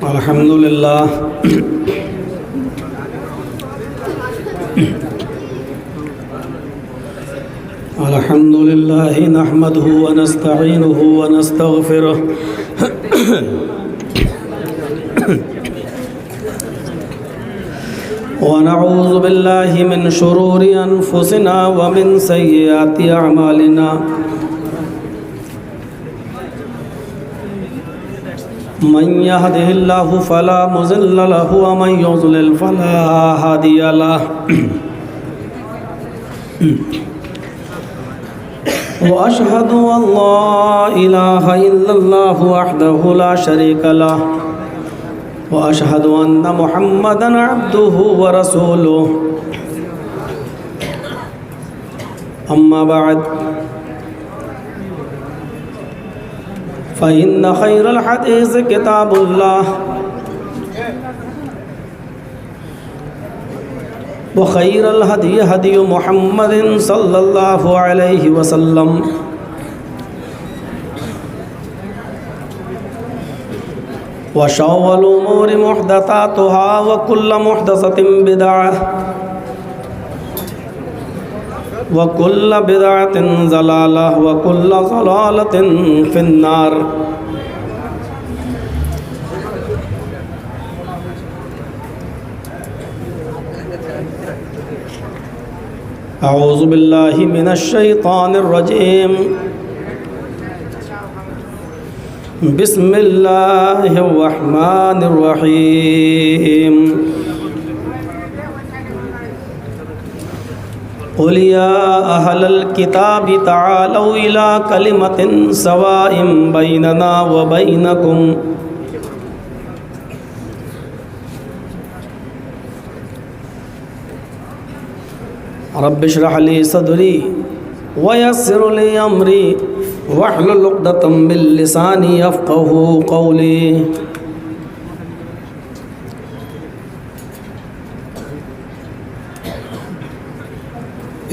الحمد لله الحمد لله نحمده ونستعينه ونستغفره ونعوذ بالله من شرور أنفسنا ومن سيئات أعمالنا من يهده الله فلا مضل له ومن يضلل فلا هادي له وأشهد أن لا إله إلا الله وحده لا شريك له وأشهد أن محمدًا عبده ورسوله أما بعد فإن خير الحديث كتاب الله وخير الهدي هدي محمد صلى الله عليه وسلم وشر الأمور محدثاتها وكل محدثة بدعة وكل بدعة ضلالة وكل ضلالة في النار. أعوذ بالله من الشيطان الرجيم. بسم الله الرحمن الرحيم. قل يا أهل الكتاب تعالوا إلى كلمة سواء بيننا وبينكم رب اشرح لي صدري ويسر لي أمري واحلل عقدة من لساني يفقهوا قولي.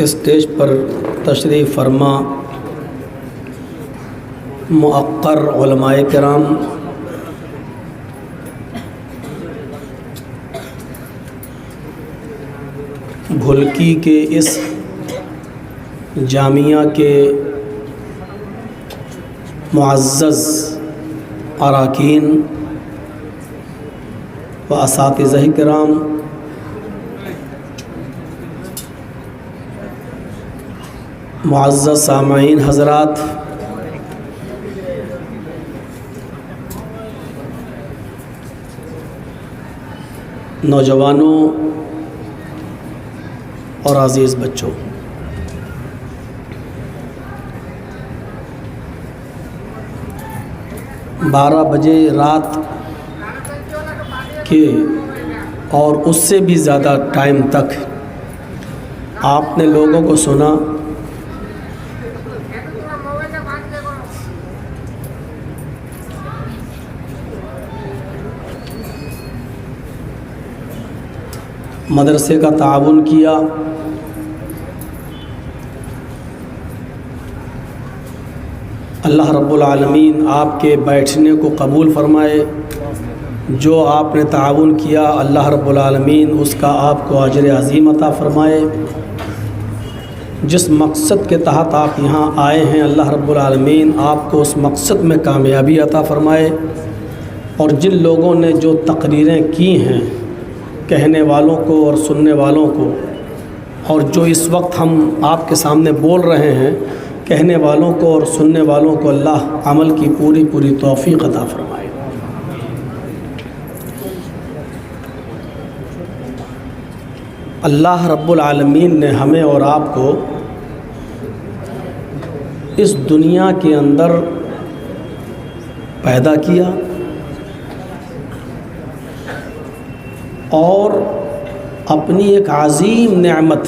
اسٹیج پر تشریف فرما مؤقر علماء کرام، بھلکی کے اس جامعہ کے معزز اراکین و اساتذہ کرام، معزز سامعین حضرات، نوجوانوں اور عزیز بچوں، 12 بجے رات کے اور اس سے بھی زیادہ ٹائم تک آپ نے لوگوں کو سنا مدرسے کا تعاون کیا، اللہ رب العالمین آپ کے بیٹھنے کو قبول فرمائے. جو آپ نے تعاون کیا اللہ رب العالمین اس کا آپ کو اجر عظیم عطا فرمائے. جس مقصد کے تحت آپ یہاں آئے ہیں اللہ رب العالمین آپ کو اس مقصد میں کامیابی عطا فرمائے. اور جن لوگوں نے جو تقریریں کی ہیں کہنے والوں کو اور سننے والوں کو، اور جو اس وقت ہم آپ کے سامنے بول رہے ہیں کہنے والوں کو اور سننے والوں کو اللہ عمل کی پوری پوری توفیق عطا فرمائے. اللہ رب العالمین نے ہمیں اور آپ کو اس دنیا کے اندر پیدا کیا اور اپنی ایک عظیم نعمت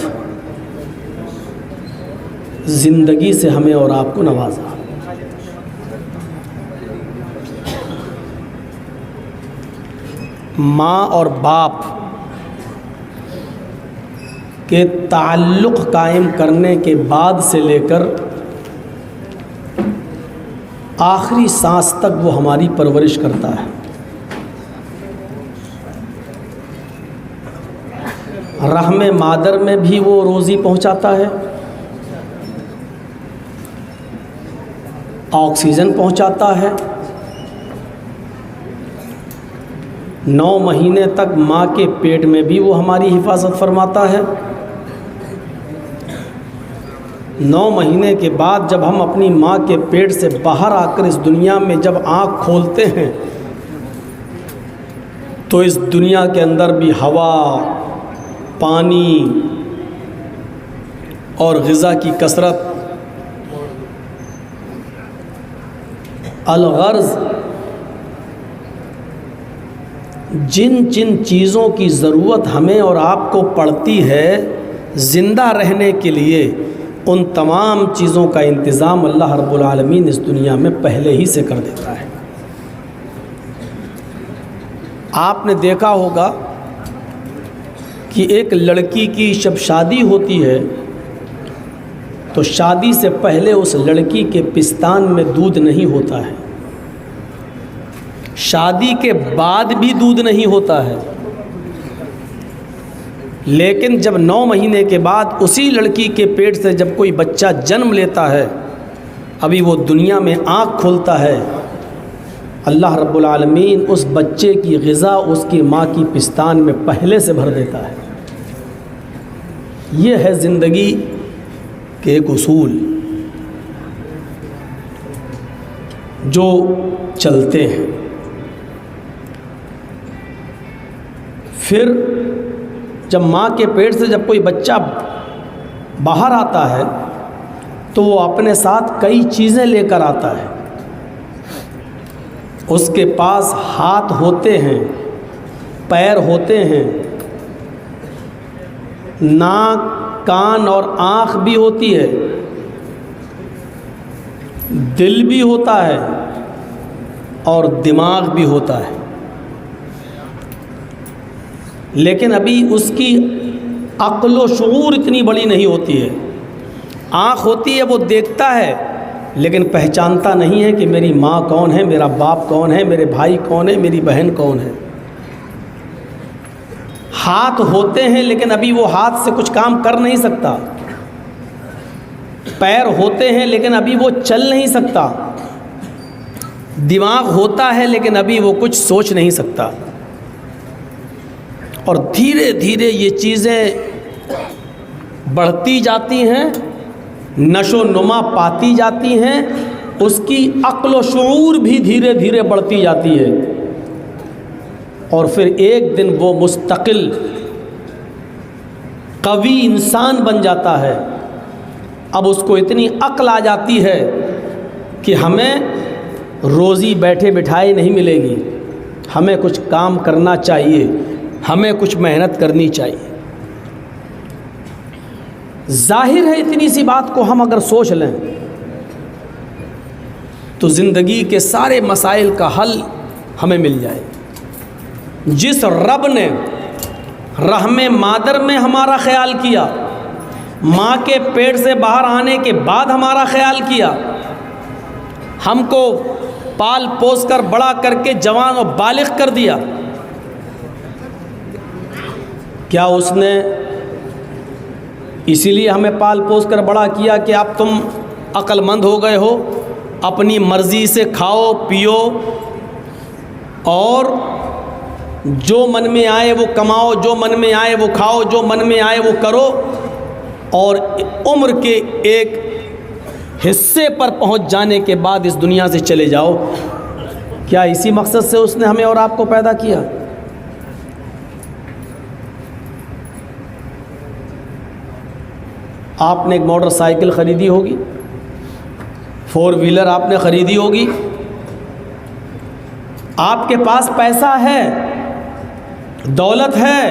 زندگی سے ہمیں اور آپ کو نوازا. ماں اور باپ کے تعلق قائم کرنے کے بعد سے لے کر آخری سانس تک وہ ہماری پرورش کرتا ہے. رحم مادر میں بھی وہ روزی پہنچاتا ہے، آکسیجن پہنچاتا ہے، 9 مہینے تک ماں کے پیٹ میں بھی وہ ہماری حفاظت فرماتا ہے۔ 9 مہینے کے بعد جب ہم اپنی ماں کے پیٹ سے باہر آ کر اس دنیا میں جب آنکھ کھولتے ہیں تو اس دنیا کے اندر بھی ہوا، پانی اور غذا کی کثرت، الغرض جن جن چیزوں کی ضرورت ہمیں اور آپ کو پڑتی ہے زندہ رہنے کے لیے، ان تمام چیزوں کا انتظام اللہ رب العالمین اس دنیا میں پہلے ہی سے کر دیتا ہے۔ آپ نے دیکھا ہوگا کہ ایک لڑکی کی جب شادی ہوتی ہے تو شادی سے پہلے اس لڑکی کے پستان میں دودھ نہیں ہوتا ہے، شادی کے بعد بھی دودھ نہیں ہوتا ہے، لیکن جب 9 مہینے کے بعد اسی لڑکی کے پیٹ سے جب کوئی بچہ جنم لیتا ہے، ابھی وہ دنیا میں آنکھ کھولتا ہے، اللہ رب العالمین اس بچے کی غذا اس کی ماں کی پستان میں پہلے سے بھر دیتا ہے۔ یہ ہے زندگی کے ایک اصول جو چلتے ہیں۔ پھر جب ماں کے پیٹ سے جب کوئی بچہ باہر آتا ہے تو وہ اپنے ساتھ کئی چیزیں لے کر آتا ہے۔ اس کے پاس ہاتھ ہوتے ہیں، پیر ہوتے ہیں، ناک، کان اور آنکھ بھی ہوتی ہے، دل بھی ہوتا ہے اور دماغ بھی ہوتا ہے، لیکن ابھی اس کی عقل و شعور اتنی بڑی نہیں ہوتی ہے۔ آنکھ ہوتی ہے، وہ دیکھتا ہے لیکن پہچانتا نہیں ہے کہ میری ماں کون ہے، میرا باپ کون ہے، میرے بھائی کون ہے، میری بہن کون ہے۔ ہاتھ ہوتے ہیں لیکن ابھی وہ ہاتھ سے کچھ کام کر نہیں سکتا، پیر ہوتے ہیں لیکن ابھی وہ چل نہیں سکتا، دماغ ہوتا ہے لیکن ابھی وہ کچھ سوچ نہیں سکتا، اور دھیرے دھیرے یہ چیزیں بڑھتی جاتی ہیں، نشو نما پاتی جاتی ہیں، اس کی عقل و شعور بھی دھیرے دھیرے بڑھتی جاتی ہے، اور پھر ایک دن وہ مستقل قوی انسان بن جاتا ہے۔ اب اس کو اتنی عقل آ جاتی ہے کہ ہمیں روزی بیٹھے بٹھائے نہیں ملے گی، ہمیں کچھ کام کرنا چاہیے، ہمیں کچھ محنت کرنی چاہیے۔ ظاہر ہے اتنی سی بات کو ہم اگر سوچ لیں تو زندگی کے سارے مسائل کا حل ہمیں مل جائے۔ جس رب نے رحم مادر میں ہمارا خیال کیا، ماں کے پیٹ سے باہر آنے کے بعد ہمارا خیال کیا، ہم کو پال پوس کر بڑا کر کے جوان و بالغ کر دیا، کیا اس نے اسی لیے ہمیں پال پوس کر بڑا کیا کہ اب تم عقل مند ہو گئے ہو، اپنی مرضی سے کھاؤ پیو اور جو من میں آئے وہ کماؤ، جو من میں آئے وہ کھاؤ، جو من میں آئے وہ کرو، اور عمر کے ایک حصے پر پہنچ جانے کے بعد اس دنیا سے چلے جاؤ؟ کیا اسی مقصد سے اس نے ہمیں اور آپ کو پیدا کیا؟ آپ نے ایک موٹر سائیکل خریدی ہوگی، 4 ویلر آپ نے خریدی ہوگی، آپ کے پاس پیسہ ہے، دولت ہے،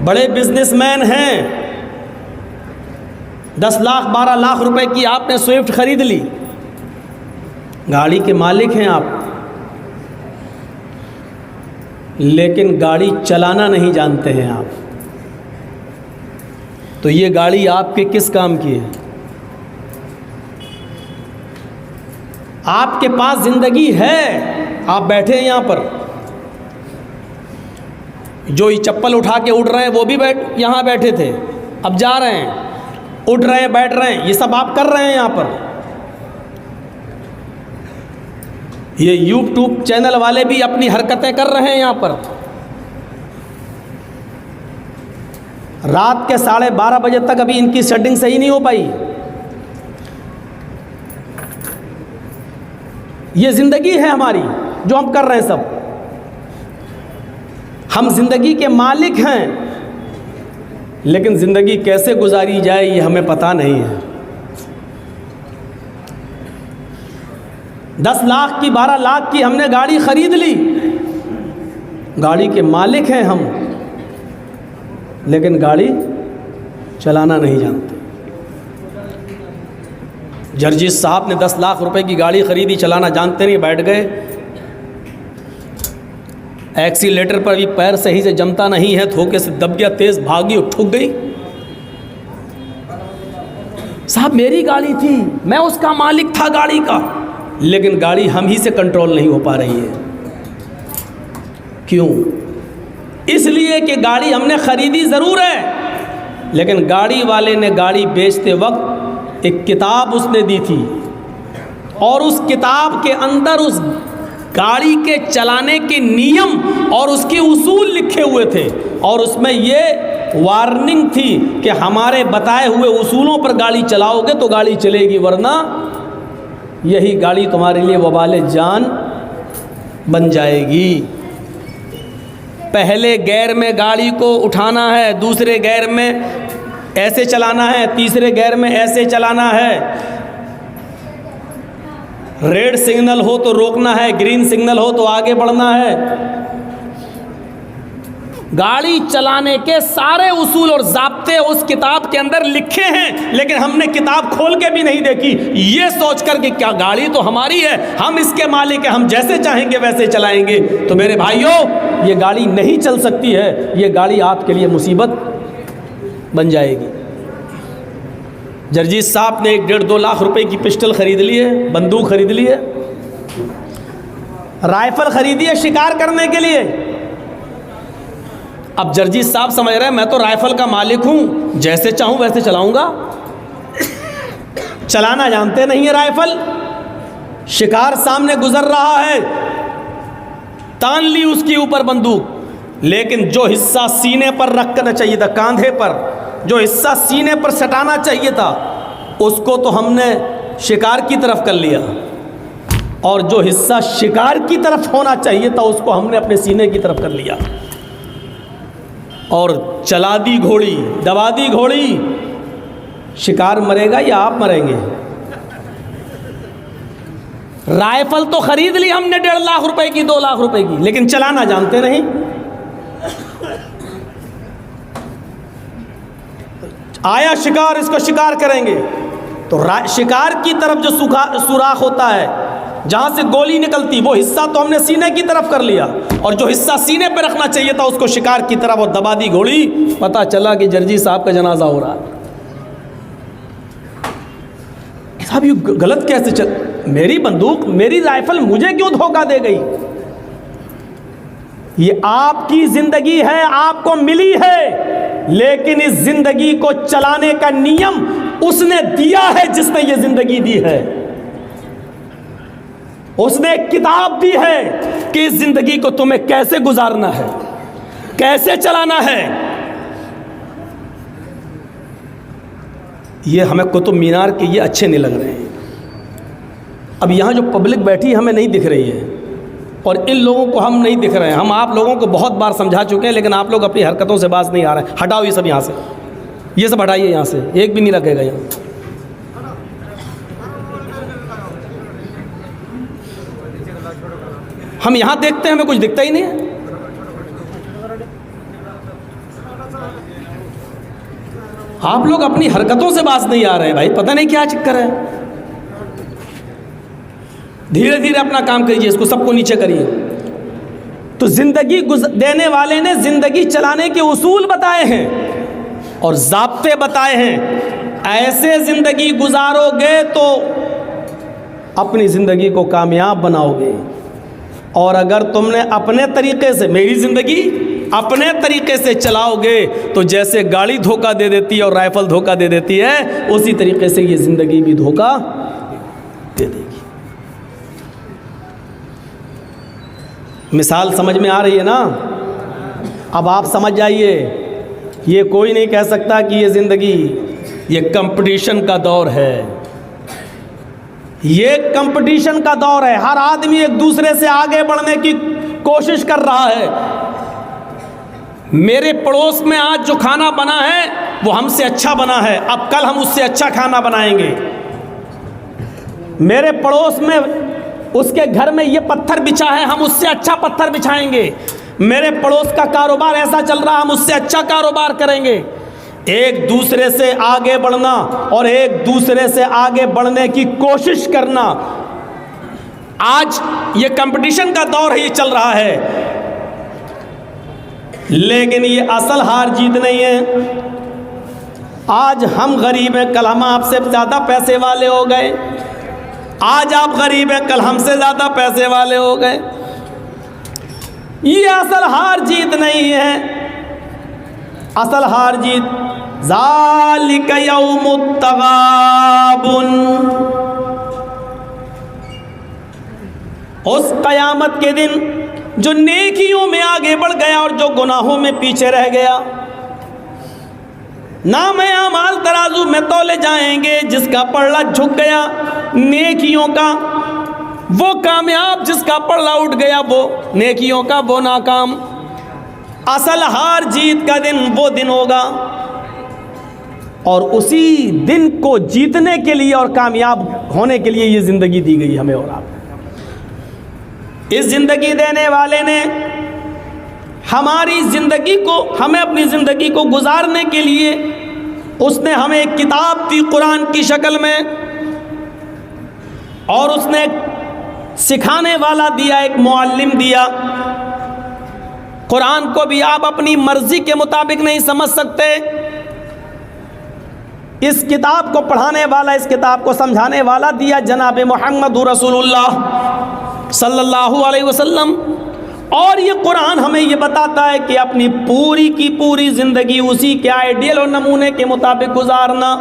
بڑے بزنس مین ہیں، 10 لاکھ 12 لاکھ روپے کی آپ نے سوئفٹ خرید لی، گاڑی کے مالک ہیں آپ، لیکن گاڑی چلانا نہیں جانتے ہیں آپ، تو یہ گاڑی آپ کے کس کام کی ہے؟ آپ کے پاس زندگی ہے، آپ بیٹھے ہیں یہاں پر، جو یہ چپل اٹھا کے اٹھ رہے ہیں وہ بھی یہاں بیٹھے تھے، اب جا رہے ہیں، اٹھ رہے ہیں، بیٹھ رہے ہیں، یہ سب آپ کر رہے ہیں یہاں پر۔ یہ یوٹیوب چینل والے بھی اپنی حرکتیں کر رہے ہیں یہاں پر۔ رات کے 12:30 بجے تک ابھی ان کی سیٹنگ صحیح نہیں ہو پائی۔ یہ زندگی ہے ہماری جو ہم کر رہے ہیں سب۔ ہم زندگی کے مالک ہیں، لیکن زندگی کیسے گزاری جائے یہ ہمیں پتہ نہیں ہے۔ 10 لاکھ کی 12 لاکھ کی ہم نے گاڑی خرید لی، گاڑی کے مالک ہیں ہم، لیکن گاڑی چلانا نہیں جانتے۔ جرجیت صاحب نے 10 لاکھ روپے کی گاڑی خریدی، چلانا جانتے نہیں، بیٹھ گئے، ایکسیلیٹر پر بھی پیر صحیح سے جمتا نہیں ہے، دھوکے سے دب گیا، تیز بھاگی اور ٹھک گئی۔ صاحب میری گاڑی تھی، میں اس کا مالک تھا گاڑی کا، لیکن گاڑی ہم ہی سے کنٹرول نہیں ہو پا رہی ہے۔ کیوں؟ اس لیے کہ گاڑی ہم نے خریدی ضرور ہے، لیکن گاڑی والے نے گاڑی بیچتے وقت ایک کتاب اس نے دی تھی، اور اس کتاب کے اندر اس گاڑی کے چلانے کے نیم اور اس کے اصول لکھے ہوئے تھے، اور اس میں یہ وارننگ تھی کہ ہمارے بتائے ہوئے اصولوں پر گاڑی چلاؤ گے تو گاڑی چلے گی، ورنہ یہی گاڑی تمہارے لیے وبال جان بن جائے گی۔ پہلے گیئر میں گاڑی کو اٹھانا ہے، دوسرے گیئر میں ایسے چلانا ہے، تیسرے گیئر میں ایسے چلانا ہے، ریڈ سگنل ہو تو روکنا ہے، گرین سگنل ہو تو آگے بڑھنا ہے۔ گاڑی چلانے کے سارے اصول اور ضابطے اس کتاب کے اندر لکھے ہیں، لیکن ہم نے کتاب کھول کے بھی نہیں دیکھی، یہ سوچ کر کہ کیا گاڑی تو ہماری ہے، ہم اس کے مالک ہیں، ہم جیسے چاہیں گے ویسے چلائیں گے۔ تو میرے بھائیوں، یہ گاڑی نہیں چل سکتی ہے، یہ گاڑی آپ کے لیے مصیبت بن جائے گی۔ جرجیت صاحب نے 1.5-2 لاکھ روپے کی پسٹل خرید لی ہے، بندوق خرید لی ہے، رائفل خریدی ہے شکار کرنے کے لیے۔ اب جرجیت صاحب سمجھ رہے ہیں میں تو رائفل کا مالک ہوں، جیسے چاہوں ویسے چلاؤں گا، چلانا جانتے نہیں ہیں رائفل۔ شکار سامنے گزر رہا ہے، تان لی اس کے اوپر بندوق، لیکن جو حصہ سینے پر رکھنا چاہیے تھا، کاندھے پر جو حصہ سینے پر سٹانا چاہیے تھا، اس کو تو ہم نے شکار کی طرف کر لیا، اور جو حصہ شکار کی طرف ہونا چاہیے تھا اس کو ہم نے اپنے سینے کی طرف کر لیا، اور چلا دی گھوڑی، دبا دی گھوڑی۔ شکار مرے گا یا آپ مریں گے؟ رائفل تو خرید لی ہم نے 1.5 لاکھ روپے کی، 2 لاکھ روپے کی، لیکن چلانا جانتے نہیں۔ آیا شکار، اس کو شکار کریں گے تو شکار کی طرف جو سوراخ ہوتا ہے جہاں سے گولی نکلتی، وہ حصہ تو ہم نے سینے کی طرف کر لیا، اور جو حصہ سینے پہ رکھنا چاہیے تھا اس کو شکار کی طرف، اور دبا دی گھوڑی۔ پتہ چلا کہ جرجیت صاحب کا جنازہ ہو رہا ہے۔ صاحب یہ غلط کیسے میری بندوق، میری رائفل مجھے کیوں دھوکہ دے گئی؟ یہ آپ کی زندگی ہے، آپ کو ملی ہے، لیکن اس زندگی کو چلانے کا نیم اس نے دیا ہے جس نے یہ زندگی دی ہے۔ اس نے ایک کتاب دی ہے کہ اس زندگی کو تمہیں کیسے گزارنا ہے، کیسے چلانا ہے۔ یہ ہمیں قطب مینار کے یہ اچھے نہیں لگ رہے ہیں۔ اب یہاں جو پبلک بیٹھی ہمیں نہیں دکھ رہی ہے، اور ان لوگوں کو ہم نہیں دکھ رہے ہیں۔ ہم آپ لوگوں کو بہت بار سمجھا چکے ہیں، لیکن آپ لوگ اپنی حرکتوں سے باز نہیں آ رہے ہیں۔ ہٹاؤ یہ سب یہاں سے، یہ سب ہٹائیے یہاں سے، ایک بھی نہیں رکھے گا یہاں۔ ہم یہاں دیکھتے ہیں، ہمیں کچھ دکھتا ہی نہیں ہے۔ آپ لوگ اپنی حرکتوں سے باز نہیں آ رہے ہیں بھائی، پتہ نہیں کیا چکر ہے۔ دھیرے دھیرے اپنا کام کریے، اس کو سب کو نیچے کریے۔ تو زندگی دینے والے نے زندگی چلانے کے اصول بتائے ہیں اور ضابطے بتائے ہیں۔ ایسے زندگی گزارو گے تو اپنی زندگی کو کامیاب بناؤ گے، اور اگر تم نے اپنے طریقے سے، میری زندگی اپنے طریقے سے چلاؤ گے تو جیسے گاڑی دھوکہ دے دیتی ہے اور رائفل دھوکہ دے دیتی ہے، اسی طریقے سے یہ زندگی بھی دھوکہ دے دے گی۔ مثال سمجھ میں آ رہی ہے نا؟ اب آپ سمجھ جائیے، یہ کوئی نہیں کہہ سکتا کہ یہ زندگی، یہ کمپٹیشن کا دور ہے، یہ کمپٹیشن کا دور ہے، ہر آدمی ایک دوسرے سے آگے بڑھنے کی کوشش کر رہا ہے۔ میرے پڑوس میں آج جو کھانا بنا ہے وہ ہم سے اچھا بنا ہے، اب کل ہم اس سے اچھا کھانا بنائیں گے۔ میرے پڑوس میں اس کے گھر میں یہ پتھر بچھا ہے، ہم اس سے اچھا پتھر بچھائیں گے۔ میرے پڑوس کا کاروبار ایسا چل رہا، ہم اس سے اچھا کاروبار کریں گے۔ ایک دوسرے سے آگے بڑھنا اور ایک دوسرے سے آگے بڑھنے کی کوشش کرنا، آج یہ کمپٹیشن کا دور ہے، یہ چل رہا ہے، لیکن یہ اصل ہار جیت نہیں ہے۔ آج ہم غریب ہیں، کل ہم آپ سے زیادہ پیسے والے ہو گئے، آج آپ غریب ہیں، کل ہم سے زیادہ پیسے والے ہو گئے۔ یہ اصل ہار جیت نہیں ہے، اصل ہار جیت ذالک یوم التغابن، اس قیامت کے دن جو نیکیوں میں آگے بڑھ گیا اور جو گناہوں میں پیچھے رہ گیا۔ نام اعمال ترازو میں تولے جائیں گے، جس کا پلڑا جھک گیا نیکیوں کا وہ کامیاب، جس کا پلڑا اٹھ گیا وہ نیکیوں کا وہ ناکام۔ اصل ہار جیت کا دن وہ دن ہوگا، اور اسی دن کو جیتنے کے لیے اور کامیاب ہونے کے لیے یہ زندگی دی گئی ہمیں اور آپ۔ اس زندگی دینے والے نے ہماری زندگی کو، ہمیں اپنی زندگی کو گزارنے کے لیے اس نے ہمیں ایک کتاب دی قرآن کی شکل میں، اور اس نے سکھانے والا دیا، ایک معلم دیا۔ قرآن کو بھی آپ اپنی مرضی کے مطابق نہیں سمجھ سکتے، اس کتاب کو پڑھانے والا، اس کتاب کو سمجھانے والا دیا جناب محمد رسول اللہ صلی اللہ علیہ وسلم۔ اور یہ قرآن ہمیں یہ بتاتا ہے کہ اپنی پوری کی پوری زندگی اسی کے آئیڈیل اور نمونے کے مطابق گزارنا۔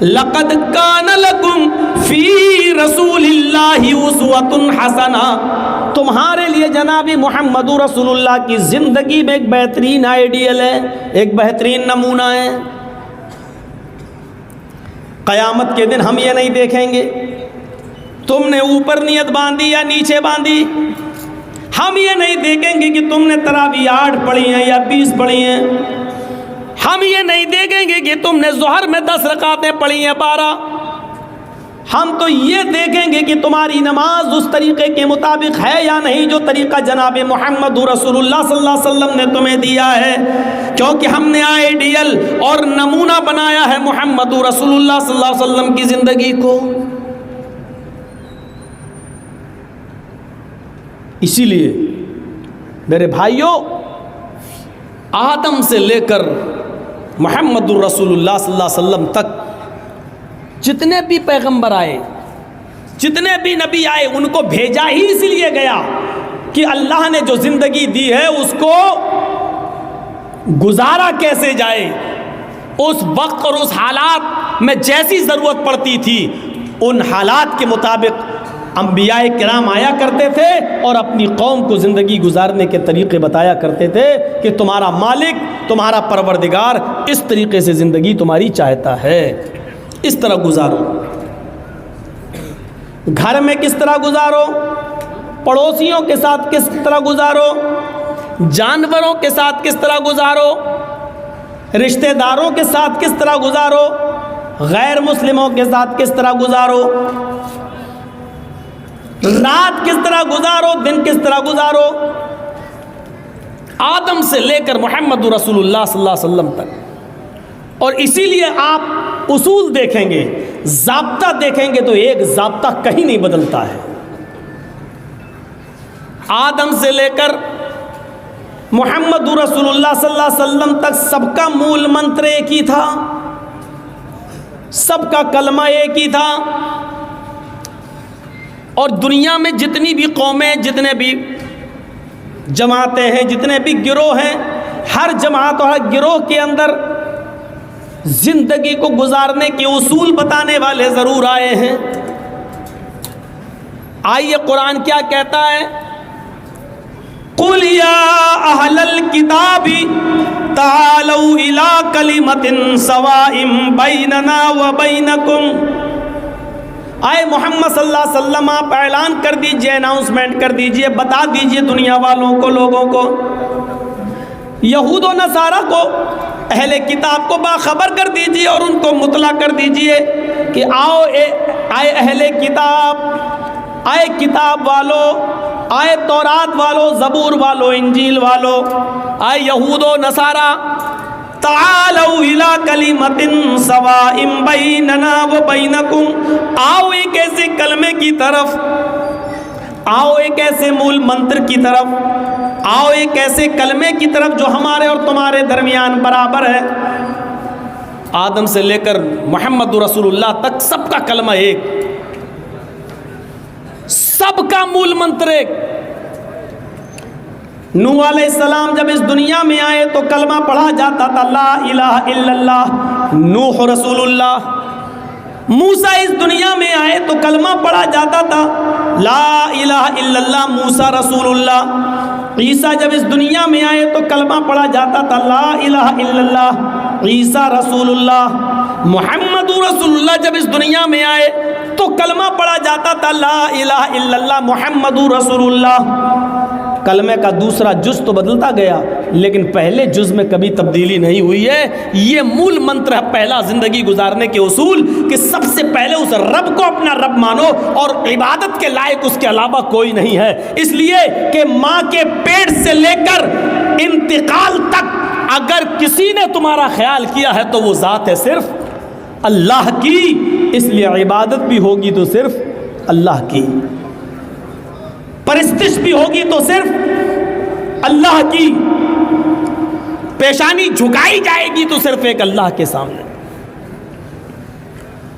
لقد کان لکم فی رسول اللہ اسوۃ حسنہ، تمہارے لیے جناب محمد رسول اللہ کی زندگی میں ایک بہترین آئیڈیل ہے، ایک بہترین نمونہ ہے۔ قیامت کے دن ہم یہ نہیں دیکھیں گے تم نے اوپر نیت باندھی یا نیچے باندھی، ہم یہ نہیں دیکھیں گے کہ تم نے تراویح 8 پڑھی ہیں یا 20 پڑھی ہیں، ہم یہ نہیں دیکھیں گے کہ تم نے ظہر میں 10 رکعتیں پڑھی ہیں 12، ہم تو یہ دیکھیں گے کہ تمہاری نماز اس طریقے کے مطابق ہے یا نہیں جو طریقہ جناب محمد رسول اللہ صلی اللہ علیہ وسلم نے تمہیں دیا ہے، کیونکہ ہم نے آئیڈیل اور نمونہ بنایا ہے محمد رسول اللہ صلی اللہ علیہ وسلم کی زندگی کو۔ اسی لیے میرے بھائیوں، آدم سے لے کر محمد الرسول اللہ صلی اللہ علیہ وسلم تک جتنے بھی پیغمبر آئے، جتنے بھی نبی آئے، ان کو بھیجا ہی اس لیے گیا کہ اللہ نے جو زندگی دی ہے اس کو گزارا کیسے جائے، اس وقت اور اس حالات میں جیسی ضرورت پڑتی تھی ان حالات کے مطابق انبیاء کرام آیا کرتے تھے اور اپنی قوم کو زندگی گزارنے کے طریقے بتایا کرتے تھے کہ تمہارا مالک، تمہارا پروردگار اس طریقے سے زندگی تمہاری چاہتا ہے، اس طرح گزارو۔ گھر میں کس طرح گزارو، پڑوسیوں کے ساتھ کس طرح گزارو، جانوروں کے ساتھ کس طرح گزارو، رشتہ داروں کے ساتھ کس طرح گزارو، غیر مسلموں کے ساتھ کس طرح گزارو، رات کس طرح گزارو، دن کس طرح گزارو، آدم سے لے کر محمد رسول اللہ صلی اللہ علیہ وسلم تک۔ اور اسی لیے آپ اصول دیکھیں گے، ضابطہ دیکھیں گے تو ایک ضابطہ کہیں نہیں بدلتا ہے۔ آدم سے لے کر محمد رسول اللہ صلی اللہ علیہ وسلم تک سب کا مول منتر ایک ہی تھا، سب کا کلمہ ایک ہی تھا۔ اور دنیا میں جتنی بھی قومیں، جتنے بھی جماعتیں ہیں، جتنے بھی گروہ ہیں، ہر جماعت اور ہر گروہ کے اندر زندگی کو گزارنے کے اصول بتانے والے ضرور آئے ہیں۔ آئیے قرآن کیا کہتا ہے، قُلْ يَا أَهْلَ الْكِتَابِ تَعَالَوْا إِلَىٰ كَلِمَةٍ سَوَاءٍ بَيْنَنَا وَبَيْنَكُمْ۔ آئے محمد صلی اللہ علیہ وسلم آپ اعلان کر دیجئے، اناؤنسمنٹ کر دیجئے، بتا دیجئے دنیا والوں کو، لوگوں کو، یہود و نصارہ کو، اہل کتاب کو باخبر کر دیجئے اور ان کو مطلع کر دیجئے کہ آئے اہل کتاب، آئے کتاب والو، آئے تورات والو، زبور والو، انجیل والو، آئے یہود و نصارہ، تعالوا الی کلمۃ سواء بیننا وبینکم، آؤ ایک ایسے کلمے کی طرف، آؤ ایک ایسے مول منتر کی طرف، آؤ ایک ایسے کلمے کی طرف جو ہمارے اور تمہارے درمیان برابر ہے۔ آدم سے لے کر محمد رسول اللہ تک سب کا کلمہ ایک، سب کا مول منتر ایک۔ نوح علیہ السلام جب اس دنیا میں آئے تو کلمہ پڑھا جاتا تھا لا الہ الا اللہ نوح رسول اللہ۔ موسیٰ اس دنیا میں آئے تو کلمہ پڑھا جاتا تھا لا الہ الا اللہ موسیٰ رسول اللہ۔ عیسیٰ جب اس دنیا میں آئے تو کلمہ پڑھا جاتا تھا لا الہ الا اللہ عیسیٰ رسول اللہ۔ محمد رسول اللہ جب اس دنیا میں آئے تو کلمہ پڑھا جاتا تھا لا الہ الا اللہ محمد رسول اللہ۔ کلمے کا دوسرا جز تو بدلتا گیا لیکن پہلے جز میں کبھی تبدیلی نہیں ہوئی ہے۔ یہ مول منتر ہے پہلا زندگی گزارنے کے اصول کہ سب سے پہلے اس رب کو اپنا رب مانو اور عبادت کے لائق اس کے علاوہ کوئی نہیں ہے، اس لیے کہ ماں کے پیٹ سے لے کر انتقال تک اگر کسی نے تمہارا خیال کیا ہے تو وہ ذات ہے صرف اللہ کی، اس لیے عبادت بھی ہوگی تو صرف اللہ کی، پرستش بھی ہوگی تو صرف اللہ کی، پیشانی جھکائی جائے گی تو صرف ایک اللہ کے سامنے۔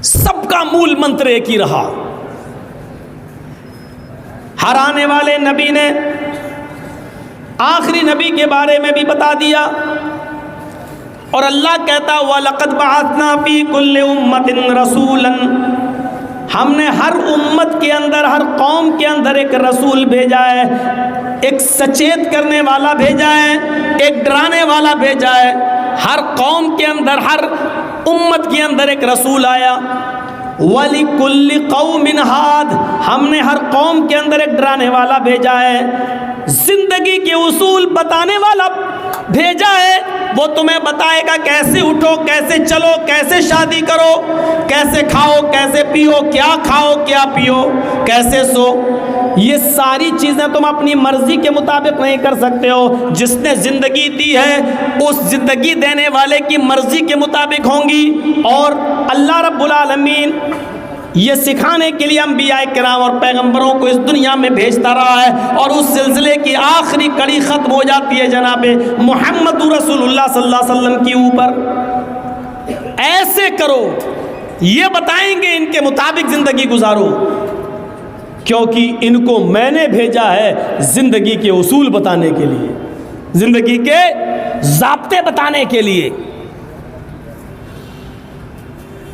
سب کا مول منتر ایک ہی رہا۔ ہر آنے والے نبی نے آخری نبی کے بارے میں بھی بتا دیا، اور اللہ کہتا وَلَقَدْ بَعَثْنَا فِي كُلِّ أُمَّةٍ رَسُولًا، ہم نے ہر امت کے اندر، ہر قوم کے اندر ایک رسول بھیجا ہے، ایک سچیت کرنے والا بھیجا ہے، ایک ڈرانے والا بھیجا ہے۔ ہر قوم کے اندر، ہر امت کے اندر ایک رسول آیا۔ وَلِكُلِّ قَوْمٍ ہَادٍ، ہم نے ہر قوم کے اندر ایک ڈرانے والا بھیجا ہے، زندگی کے اصول بتانے والا بھیجا ہے۔ وہ تمہیں بتائے گا کیسے اٹھو، کیسے چلو، کیسے شادی کرو، کیسے کھاؤ، کیسے پیو، کیا کھاؤ کیا پیو، کیسے سو۔ یہ ساری چیزیں تم اپنی مرضی کے مطابق نہیں کر سکتے ہو، جس نے زندگی دی ہے اس زندگی دینے والے کی مرضی کے مطابق ہوں گی۔ اور اللہ رب العالمین یہ سکھانے کے لیے انبیاء کرام اور پیغمبروں کو اس دنیا میں بھیجتا رہا ہے، اور اس سلسلے کی آخری کڑی ختم ہو جاتی ہے جناب محمد رسول اللہ صلی اللہ علیہ وسلم کے اوپر۔ ایسے کرو، یہ بتائیں گے، ان کے مطابق زندگی گزارو، کیونکہ ان کو میں نے بھیجا ہے زندگی کے اصول بتانے کے لیے، زندگی کے ضابطے بتانے کے لیے۔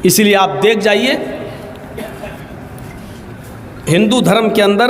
اس لیے آپ دیکھ جائیے ہندو دھرم کے اندر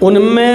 ان میں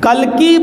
کلکی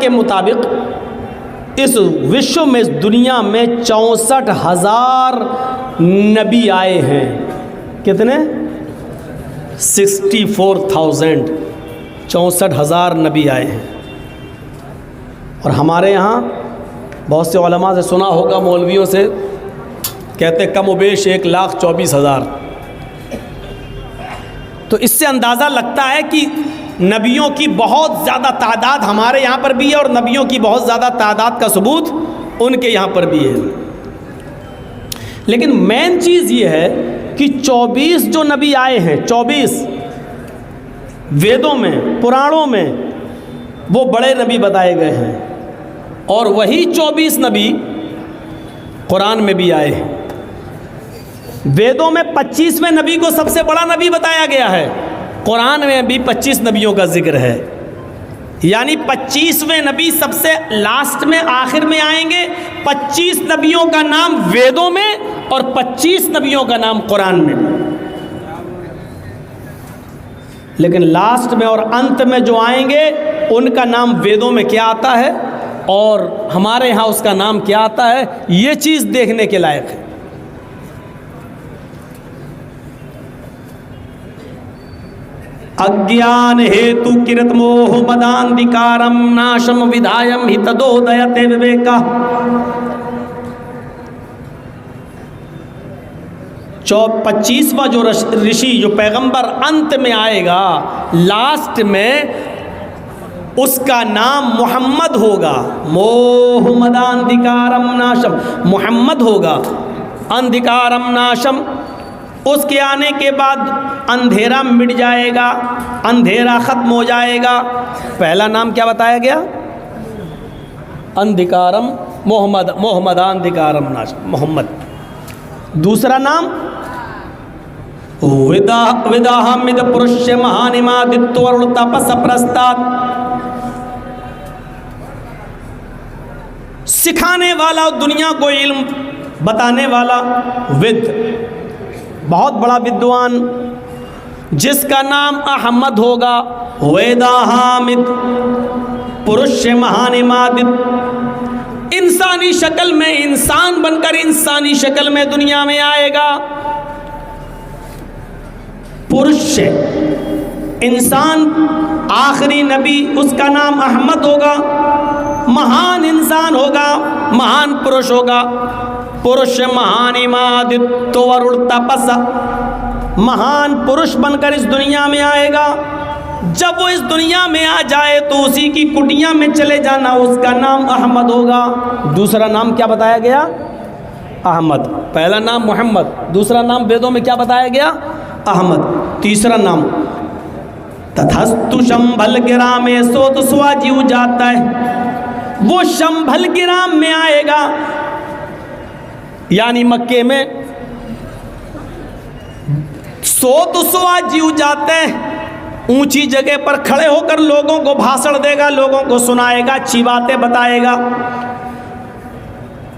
کے مطابق اس وشو میں، اس دنیا میں 64,000 نبی آئے ہیں۔ کتنے؟ 64,000، 64,000 نبی آئے ہیں۔ اور ہمارے یہاں بہت سے علماء سے سنا ہوگا، مولویوں سے، کہتے کم و بیش 1,24,000۔ تو اس سے اندازہ لگتا ہے کہ نبیوں کی بہت زیادہ تعداد ہمارے یہاں پر بھی ہے، اور نبیوں کی بہت زیادہ تعداد کا ثبوت ان کے یہاں پر بھی ہے۔ لیکن مین چیز یہ ہے کہ 24 جو نبی آئے ہیں، 24 ویدوں میں، پرانوں میں وہ بڑے نبی بتائے گئے ہیں، اور وہی 24 نبی قرآن میں بھی آئے ہیں۔ ویدوں میں 25ویں نبی کو سب سے بڑا نبی بتایا گیا ہے، قرآن میں بھی 25 نبیوں کا ذکر ہے، یعنی 25ویں نبی سب سے لاسٹ میں، آخر میں آئیں گے۔ 25 نبیوں کا نام ویدوں میں اور 25 نبیوں کا نام قرآن میں، لیکن لاسٹ میں اور انت میں جو آئیں گے ان کا نام ویدوں میں کیا آتا ہے اور ہمارے ہاں اس کا نام کیا آتا ہے، یہ چیز دیکھنے کے لائق ہے۔ اگیان ہیتو کرت موہ مداندھکارم ناشم ودھایم ہتدودیتے وویکا۔ 25واں جو رشی، جو پیغمبر انت میں آئے گا، لاسٹ میں، اس کا نام محمد ہوگا۔ موہ مداندھکارم ناشم، محمد ہوگا۔ اندھکارم ناشم، اس کے آنے کے بعد اندھیرا مٹ جائے گا، اندھیرا ختم ہو جائے گا۔ پہلا نام کیا بتایا گیا؟ اندھکارم محمد، محمداندھکارم ناشم، محمد۔ دوسرا نام وداہمد پرش مہانمادتور تپس پرستات، سکھانے والا، دنیا کو علم بتانے والا، ود، بہت بڑا ودوان، جس کا نام احمد ہوگا۔ ویداہامد پرش مہانمادت، انسانی شکل میں، انسان بن کر انسانی شکل میں دنیا میں آئے گا۔ پرش، انسان، آخری نبی، اس کا نام احمد ہوگا۔ مہان انسان ہوگا، مہان پرش ہوگا۔ پرش مہانمادتور تپس، مہان پرش بن کر اس دنیا میں آئے گا۔ جب وہ اس دنیا میں آ جائے تو اسی کی کٹیاں میں چلے جانا، اس کا نام احمد ہوگا۔ دوسرا نام کیا بتایا گیا؟ احمد۔ پہلا نام محمد، دوسرا نام ویدوں میں کیا بتایا گیا؟ احمد۔ تیسرا نام تتھستو شمبھل گرام، سو تو سوا جیو جاتا ہے، وہ شمبھل گرام میں آئے گا، یعنی مکے میں۔ سو تو سوا جیو جاتے ہیں، اونچی جگہ پر کھڑے ہو کر لوگوں کو بھاشن دے گا، لوگوں کو سنائے گا، اچھی باتیں بتائے گا،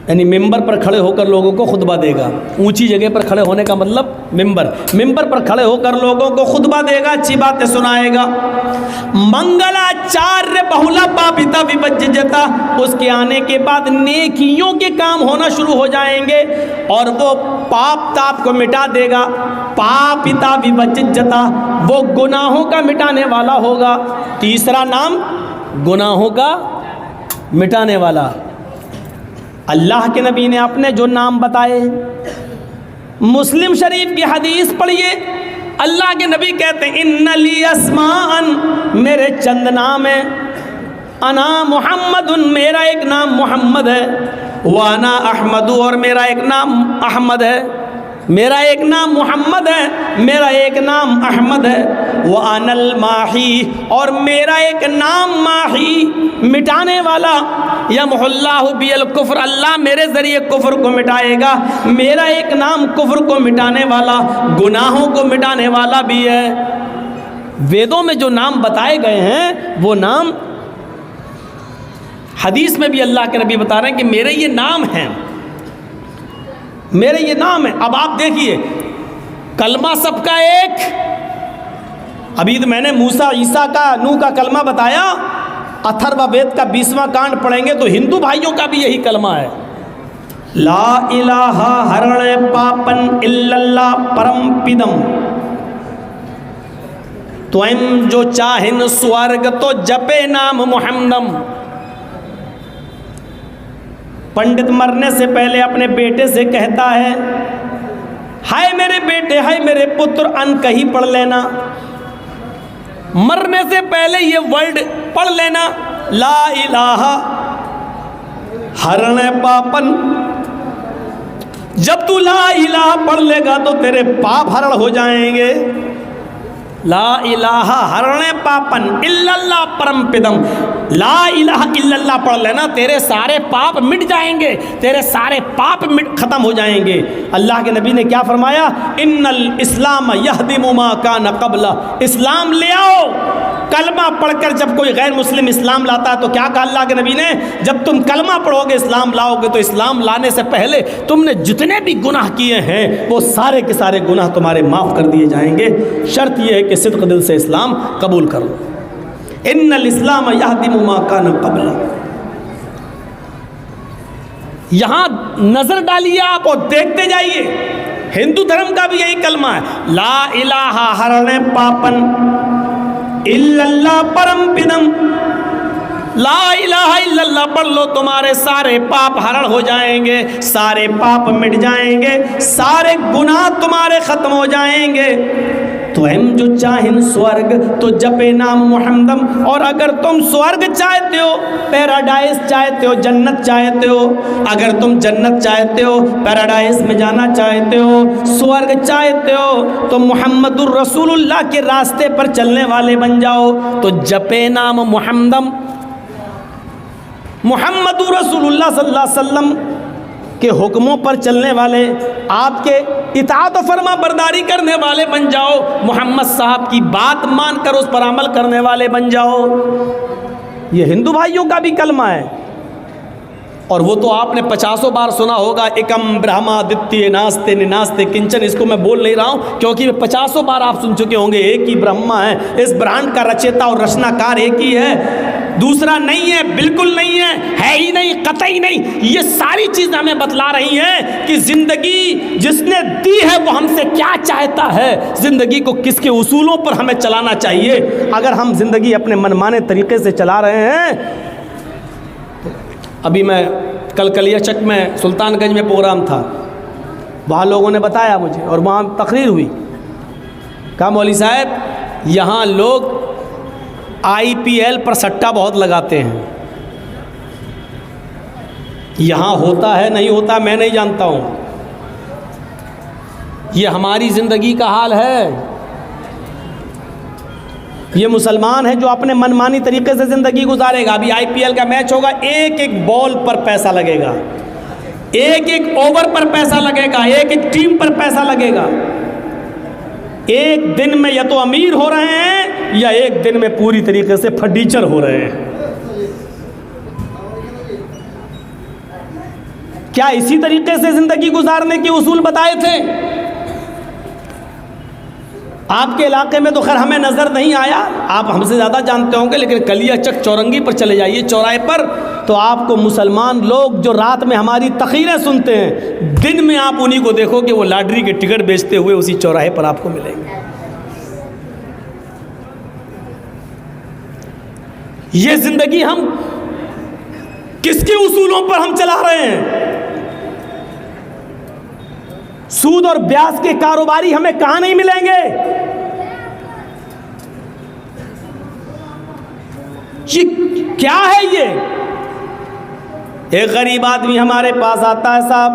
یعنی ممبر پر کھڑے ہو کر لوگوں کو خطبہ دے گا۔ اونچی جگہ پر کھڑے ہونے کا مطلب ممبر پر کھڑے ہو کر لوگوں کو خطبہ دے گا، اچھی باتیں سنائے گا۔ منگلاچاریہ بہلا پاپتا وپججتا، اس کے آنے کے بعد نیکیوں کے کام ہونا شروع ہو جائیں گے اور وہ پاپ تاپ کو مٹا دے گا۔ پاپتا وپججتا، وہ گناہوں کا مٹانے والا ہوگا۔ تیسرا نام گناہوں کا مٹانے والا۔ اللہ کے نبی نے اپنے جو نام بتائے، مسلم شریف کی حدیث پڑھیے، اللہ کے نبی کہتے ہیں ان لی اسماء، میرے چند نام ہیں، انا محمد، میرا ایک نام محمد ہے، وانا احمد، اور میرا ایک نام احمد ہے، میرا ایک نام محمد ہے، میرا ایک نام احمد ہے، وَأَنَا الْمَاحِي، اور میرا ایک نام ماحی، مٹانے والا، یَمْحُ اللَّهُ بِي الْكُفْرَ، اللہ میرے ذریعے کفر کو مٹائے گا، میرا ایک نام کفر کو مٹانے والا، گناہوں کو مٹانے والا بھی ہے۔ ویدوں میں جو نام بتائے گئے ہیں وہ نام حدیث میں بھی اللہ کے نبی بتا رہے ہیں کہ میرے یہ نام ہیں، میرے یہ نام ہے۔ اب آپ دیکھیے، کلمہ سب کا ایک، ابھی تو میں نے موسیٰ عیسیٰ کا نوح کا کلمہ بتایا، اتھروا وید کا 20واں کانڈ پڑھیں گے تو ہندو بھائیوں کا بھی یہی کلمہ ہے، لا الہ ہرن پاپن الا اللہ پرم پدم، توئم جو چاہن سورگ تو جپے نام محمدم۔ پنڈت مرنے سے پہلے اپنے بیٹے سے کہتا ہے، ہائے میرے بیٹے، ہائے میرے پتر، ان کہیں پڑھ لینا، مرنے سے پہلے یہ ورڈ پڑھ لینا، لا الہ ہرن پاپن۔ جب تو لا الہ پڑھ لے گا تو تیرے پاپ ہرن ہو جائیں گے۔ لا الہ ہرنے پاپن الا اللہ پرم پدم، لا الہ الا اللہ پڑھ لینا، تیرے سارے پاپ مٹ جائیں گے، تیرے سارے پاپ ختم ہو جائیں گے۔ اللہ کے نبی نے کیا فرمایا؟ ان الاسلام یہدم ما کان قبلہ، اسلام لے آؤ۔ کلمہ پڑھ کر جب کوئی غیر مسلم اسلام لاتا ہے تو کیا کہا اللہ کے نبی نے؟ جب تم کلمہ پڑھو گے، اسلام لاؤ گے، تو اسلام لانے سے پہلے تم نے جتنے بھی گناہ کیے ہیں وہ سارے کے سارے گناہ تمہارے معاف کر دیے جائیں گے، شرط یہ ہے کہ صدق دل سے اسلام قبول کرو۔ ان الاسلام یہدم ما کان قبلہ۔ یہاں نظر ڈالیے آپ اور دیکھتے جائیے، ہندو دھرم کا بھی یہی کلمہ ہے، لا الہ ہرنے پاپن الا اللہ پرم پدم، لا الہ الا اللہ پڑھ لو، تمہارے سارے پاپ ہرن ہو جائیں گے، سارے پاپ مٹ جائیں گے، سارے گناہ تمہارے ختم ہو جائیں گے۔ تو ہم جو چاہیں سورگ تو جپے نام محمدم، اور اگر تم سورگ چاہتے ہو، پیراڈائز چاہتے ہو، جنت چاہتے ہو، اگر تم جنت چاہتے ہو، پیراڈائز میں جانا چاہتے ہو، سورگ چاہتے ہو، تو محمد الرسول اللہ کے راستے پر چلنے والے بن جاؤ۔ تو جپے نام محمدم، محمد رسول اللہ صلی اللہ علیہ وسلم کے حکموں پر چلنے والے، آپ کے اطاعت و فرما برداری کرنے والے بن جاؤ، محمد صاحب کی بات مان کر اس پر عمل کرنے والے بن جاؤ۔ یہ ہندو بھائیوں کا بھی کلمہ ہے، اور وہ تو آپ نے 50 بار سنا ہوگا، ایکم برہما دتیہ ناستے نناستے کنچن۔ اس کو میں بول نہیں رہا ہوں کیونکہ 50 بار آپ سن چکے ہوں گے، ایک ہی برہما ہے، اس برہانڈ کا رچیتا اور رچنا کار ایک ہی ہے، دوسرا نہیں ہے، بالکل نہیں ہے ہی نہیں، قطعی نہیں۔ یہ ساری چیزیں ہمیں بتلا رہی ہیں کہ زندگی جس نے دی ہے وہ ہم سے کیا چاہتا ہے، زندگی کو کس کے اصولوں پر ہمیں چلانا چاہیے۔ اگر ہم زندگی اپنے منمانے طریقے سے چلا رہے ہیں، ابھی میں کل کلیہ چک میں سلطان گنج میں پروگرام تھا، وہاں لوگوں نے بتایا مجھے، اور وہاں تقریر ہوئی، کہا مولوی صاحب یہاں لوگ آئی پی ایل پر سٹا بہت لگاتے ہیں، یہاں ہوتا ہے نہیں ہوتا میں نہیں جانتا ہوں، یہ ہماری زندگی کا حال ہے۔ یہ مسلمان ہے جو اپنے منمانی طریقے سے زندگی گزارے گا۔ ابھی آئی پی ایل کا میچ ہوگا، ایک ایک بال پر پیسہ لگے گا، ایک ایک اوور پر پیسہ لگے گا، ایک ایک ٹیم پر پیسہ لگے گا۔ ایک دن میں یا تو امیر ہو رہے ہیں یا ایک دن میں پوری طریقے سے فرنیچر ہو رہے ہیں۔ کیا اسی طریقے سے زندگی گزارنے کے اصول بتائے تھے؟ آپ کے علاقے میں تو خیر ہمیں نظر نہیں آیا، آپ ہم سے زیادہ جانتے ہوں گے، لیکن کلیہ چک چورنگی پر چلے جائیے، چوراہے پر، تو آپ کو مسلمان لوگ جو رات میں ہماری تقریریں سنتے ہیں، دن میں آپ انہی کو دیکھو کہ وہ لاٹری کے ٹکٹ بیچتے ہوئے اسی چوراہے پر آپ کو ملیں گے۔ یہ زندگی ہم کس کے اصولوں پر ہم چلا رہے ہیں؟ سود اور بیاج کے کاروباری ہمیں کہاں نہیں ملیں گے؟ یہ کیا ہے؟ یہ ایک غریب آدمی ہمارے پاس آتا ہے، صاحب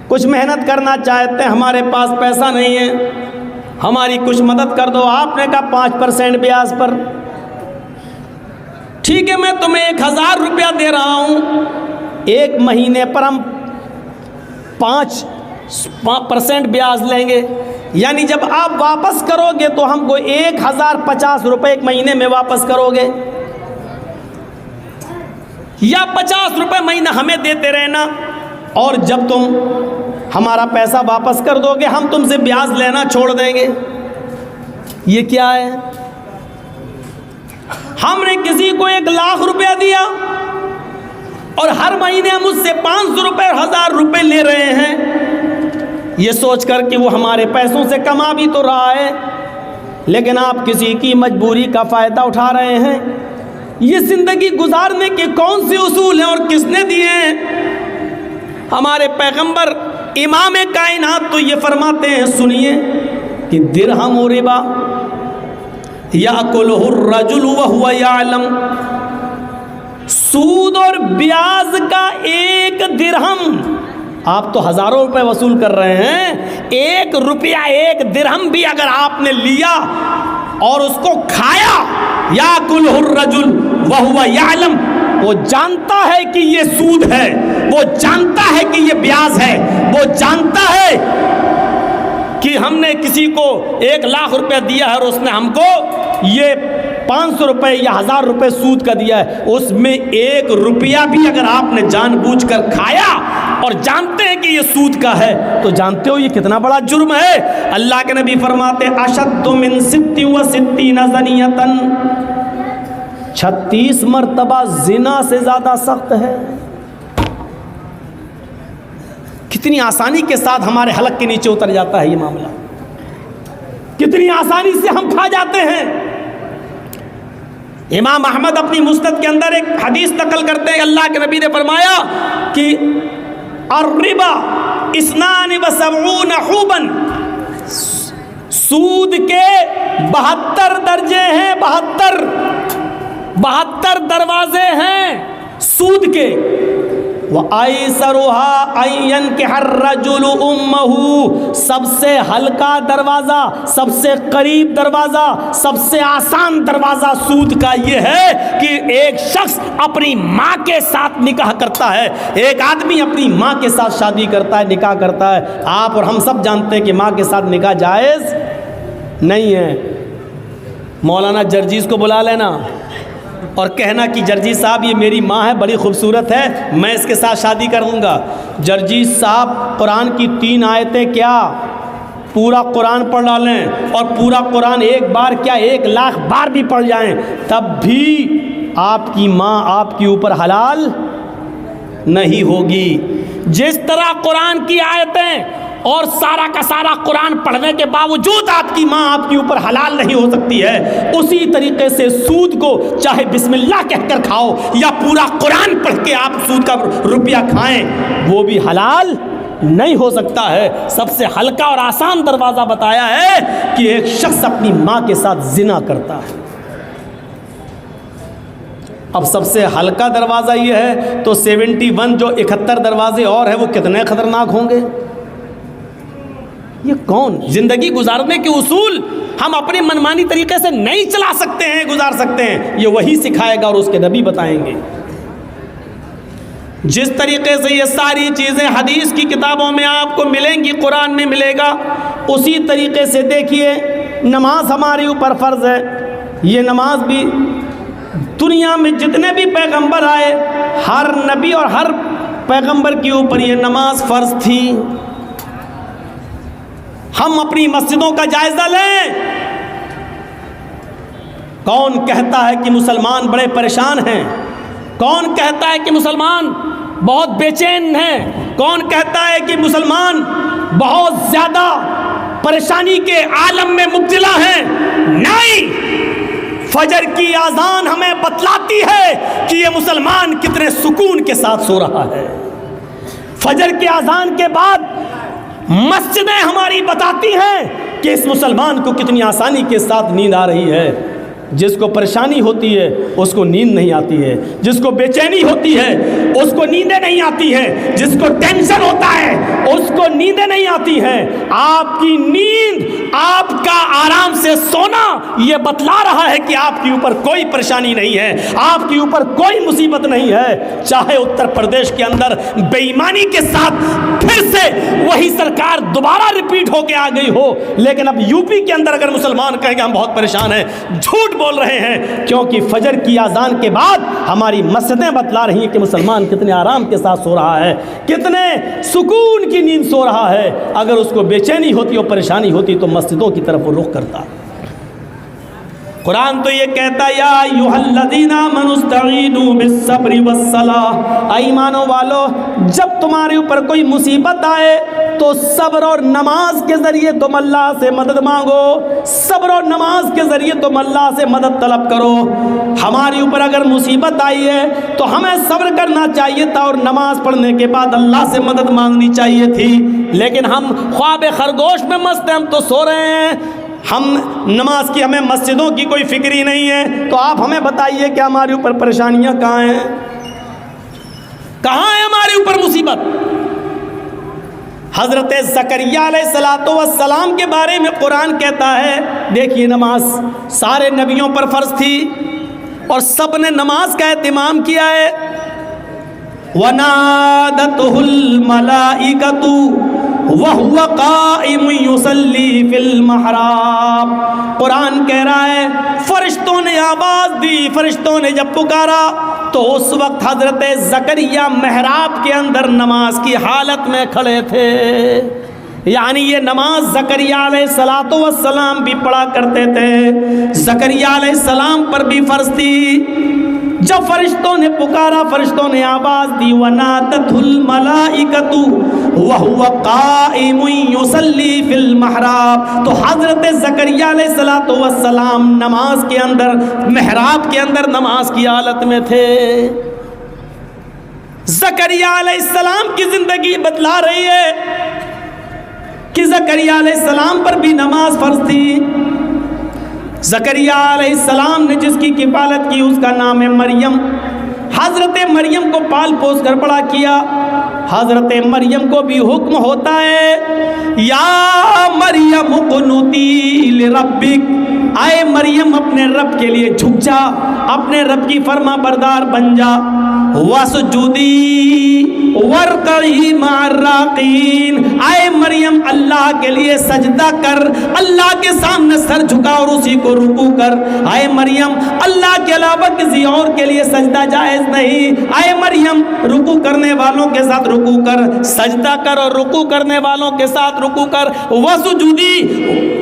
کچھ محنت کرنا چاہتے ہیں، ہمارے پاس پیسہ نہیں ہے، ہماری کچھ مدد کر دو۔ آپ نے کہا 5% بیاج پر، ٹھیک ہے میں تمہیں 1000 روپیہ دے رہا ہوں، ایک مہینے پر ہم 5% بیاج لیں گے، یعنی جب آپ واپس کرو گے تو ہم کو 1050 روپے ایک مہینے میں واپس کرو گے، یا 50 روپے مہینہ ہمیں دیتے رہنا، اور جب تم ہمارا پیسہ واپس کر دو گے ہم تم سے بیاج لینا چھوڑ دیں گے۔ یہ کیا ہے؟ ہم نے کسی کو 1,00,000 روپیہ دیا اور ہر مہینے ہم اس سے 500 روپے اور 1000 روپے لے رہے ہیں، یہ سوچ کر کہ وہ ہمارے پیسوں سے کما بھی تو رہا ہے، لیکن آپ کسی کی مجبوری کا فائدہ اٹھا رہے ہیں۔ یہ زندگی گزارنے کے کون سے اصول ہیں اور کس نے دیے ہیں؟ ہمارے پیغمبر امام کائنات تو یہ فرماتے ہیں، سنیے، کہ درہم و ربا یأکلہ الرجل وہو یعلم، سود اور بیاج کا 1 درہم، آپ تو ہزاروں روپے وصول کر رہے ہیں، 1 روپیہ 1 درہم بھی اگر آپ نے لیا اور اس کو کھایا، یاکلہ الرجل وہو یعلم، وہ جانتا ہے کہ یہ سود ہے، وہ جانتا ہے کہ یہ بیاض ہے، وہ جانتا ہے کہ ہم نے کسی کو 1 لاکھ روپے دیا ہے اور اس نے ہم کو یہ 500 روپے یا 1000 روپے سود کا دیا ہے، اس میں 1 روپیہ بھی اگر آپ نے جان بوجھ کر کھایا اور جانتے ہیں کہ یہ سود کا ہے تو جانتے ہو یہ کتنا بڑا جرم ہے۔ اللہ کے نبی فرماتے اشد من 66 زنیۃ، 36 مرتبہ زنا سے زیادہ سخت ہے۔ کتنی آسانی کے ساتھ ہمارے حلق کے نیچے اتر جاتا ہے یہ معاملہ، کتنی آسانی سے ہم کھا جاتے ہیں۔ امام احمد اپنی مسند کے اندر ایک حدیث نقل کرتے ہیں، اللہ کے نبی نے فرمایا کہ الربا 72 حوبا، سود کے 72 درجے ہیں، 72 دروازے ہیں سود کے۔ وَأَيْسَرُهَا أَن يَنكِحَ الرَّجُلُ أُمَّهُ، سب سے ہلکا دروازہ، سب سے قریب دروازہ، سب سے آسان دروازہ سود کا یہ ہے کہ ایک شخص اپنی ماں کے ساتھ نکاح کرتا ہے، ایک آدمی اپنی ماں کے ساتھ شادی کرتا ہے، نکاح کرتا ہے۔ آپ اور ہم سب جانتے ہیں کہ ماں کے ساتھ نکاح جائز نہیں ہے۔ مولانا جرجیز کو بلا لینا اور کہنا کہ جرجیز صاحب یہ میری ماں ہے، بڑی خوبصورت ہے، میں اس کے ساتھ شادی کروں گا۔ جرجیز صاحب قرآن کی 3 آیتیں کیا پورا قرآن پڑھ ڈالیں، اور پورا قرآن ایک بار کیا 1 لاکھ بار بھی پڑھ جائیں، تب بھی آپ کی ماں آپ کے اوپر حلال نہیں ہوگی۔ جس طرح قرآن کی آیتیں اور سارا کا سارا قرآن پڑھنے کے باوجود آپ کی ماں آپ کے اوپر حلال نہیں ہو سکتی ہے، اسی طریقے سے سود کو چاہے بسم اللہ کہہ کر کھاؤ یا پورا قرآن پڑھ کے آپ سود کا روپیہ کھائیں، وہ بھی حلال نہیں ہو سکتا ہے۔ سب سے ہلکا اور آسان دروازہ بتایا ہے کہ ایک شخص اپنی ماں کے ساتھ زنا کرتا ہے۔ اب سب سے ہلکا دروازہ یہ ہے تو 71 جو 71 دروازے اور ہیں وہ کتنے خطرناک ہوں گے۔ یہ کون زندگی گزارنے کے اصول ہم اپنی منمانی طریقے سے نہیں چلا سکتے ہیں، گزار سکتے ہیں، یہ وہی سکھائے گا اور اس کے نبی بتائیں گے۔ جس طریقے سے یہ ساری چیزیں حدیث کی کتابوں میں آپ کو ملیں گی، قرآن میں ملے گا، اسی طریقے سے دیکھیے نماز ہمارے اوپر فرض ہے۔ یہ نماز بھی دنیا میں جتنے بھی پیغمبر آئے، ہر نبی اور ہر پیغمبر کے اوپر یہ نماز فرض تھی۔ ہم اپنی مسجدوں کا جائزہ لیں، کون کہتا ہے کہ مسلمان بڑے پریشان ہیں، کون کہتا ہے کہ مسلمان بہت بے چین ہیں، کون کہتا ہے کہ مسلمان بہت زیادہ پریشانی کے عالم میں مبتلا ہیں؟ نہیں، فجر کی اذان ہمیں بتلاتی ہے کہ یہ مسلمان کتنے سکون کے ساتھ سو رہا ہے۔ فجر کی اذان کے بعد مسجدیں ہماری بتاتی ہیں کہ اس مسلمان کو کتنی آسانی کے ساتھ نیند آ رہی ہے۔ جس کو پریشانی ہوتی ہے اس کو نیند نہیں آتی ہے، جس کو بے چینی ہوتی ہے اس کو نیندیں نہیں آتی ہیں، جس کو ٹینشن ہوتا ہے اس کو نیندیں نہیں آتی ہیں۔ آپ کی نیند، آپ کا آرام سے سونا یہ بتلا رہا ہے کہ آپ کے اوپر کوئی پریشانی نہیں ہے، آپ کے اوپر کوئی مصیبت نہیں ہے۔ چاہے اتر پردیش کے اندر بے ایمانی کے ساتھ پھر سے وہی سرکار دوبارہ ریپیٹ ہو کے آ گئی ہو، لیکن اب یو پی کے اندر اگر مسلمان کہیں کہ ہم بہت پریشان ہیں، جھوٹ بول رہے ہیں، کیونکہ فجر کی اذان کے بعد ہماری مسجدیں بتلا رہی ہیں کہ مسلمان کتنے آرام کے ساتھ سو رہا ہے، کتنے سکون کی نیند سو رہا ہے۔ اگر اس کو بے چینی ہوتی اور پریشانی ہوتی تو مسجدوں کی طرف وہ رخ کرتا۔ قرآن تو یہ کہتا ہے یا ایھا الذین آمنوا استعینوا بالصبر والصلاۃ، اے ایمانوں والو جب تمہارے اوپر کوئی مصیبت آئے تو صبر اور نماز کے ذریعے تم اللہ سے مدد مانگو، صبر اور نماز کے ذریعے تم اللہ سے مدد طلب کرو۔ ہمارے اوپر اگر مصیبت آئی ہے تو ہمیں صبر کرنا چاہیے تھا اور نماز پڑھنے کے بعد اللہ سے مدد مانگنی چاہیے تھی، لیکن ہم خواب خرگوش میں مست ہیں، ہم تو سو رہے ہیں، ہم نماز کی ہمیں مسجدوں کی کوئی فکر ہی نہیں ہے۔ تو آپ ہمیں بتائیے کہ ہمارے اوپر پریشانیاں کہاں ہیں، کہاں ہے ہمارے اوپر مصیبت؟ حضرت زکریا علیہ السلام کے بارے میں قرآن کہتا ہے، دیکھیے نماز سارے نبیوں پر فرض تھی اور سب نے نماز کا اہتمام کیا ہے۔ وَنَادَتْهُ الْمَلَائِكَةُ وَهُوَ قَائِمٌ يُصَلِّي فِي الْمِحْرَابِ، قرآن کہہ رہا ہے فرشتوں نے آواز دی، فرشتوں نے جب پکارا تو اس وقت حضرت زکریا محراب کے اندر نماز کی حالت میں کھڑے تھے۔ یعنی یہ نماز زکریا علیہ السلام بھی پڑھا کرتے تھے، زکریا علیہ السلام پر بھی فرض تھی۔ جب فرشتوں نے پکارا، فرشتوں نے آواز دی، وَنَادَتْهُ الْمَلَائِكَةُ وَهُوَ قَائِمٌ يُصَلِّي فِي الْمِحْرَابِ، تو حضرت زکریا علیہ السلام نماز کے اندر، محراب کے اندر نماز کی حالت میں تھے۔ زکریا علیہ السلام کی زندگی بتلا رہی ہے کہ زکریا علیہ السلام پر بھی نماز فرض تھی۔ زکریا علیہ السلام نے جس کی کفالت کی اس کا نام ہے مریم۔ حضرت مریم کو پال پوس کر بڑا کیا۔ حضرت مریم کو بھی حکم ہوتا ہے، یا مریم اقنتی لربک، اے مریم اپنے رب کے لیے جھک جا، اپنے رب کی فرما بردار بن جا۔ واسجدی وارکعی مع الراکعین، اے مریم اللہ کے لیے سجدہ کر، اللہ کے سامنے سر جھکا اور اسی کو رکوع کر۔ اے مریم اللہ کے علاوہ کسی اور کے لیے سجدہ جائز نہیں۔ اے مریم رکوع کرنے والوں کے ساتھ رکوع کر، سجدہ کر اور رکوع کرنے والوں کے ساتھ رکوع کر۔ واسجدی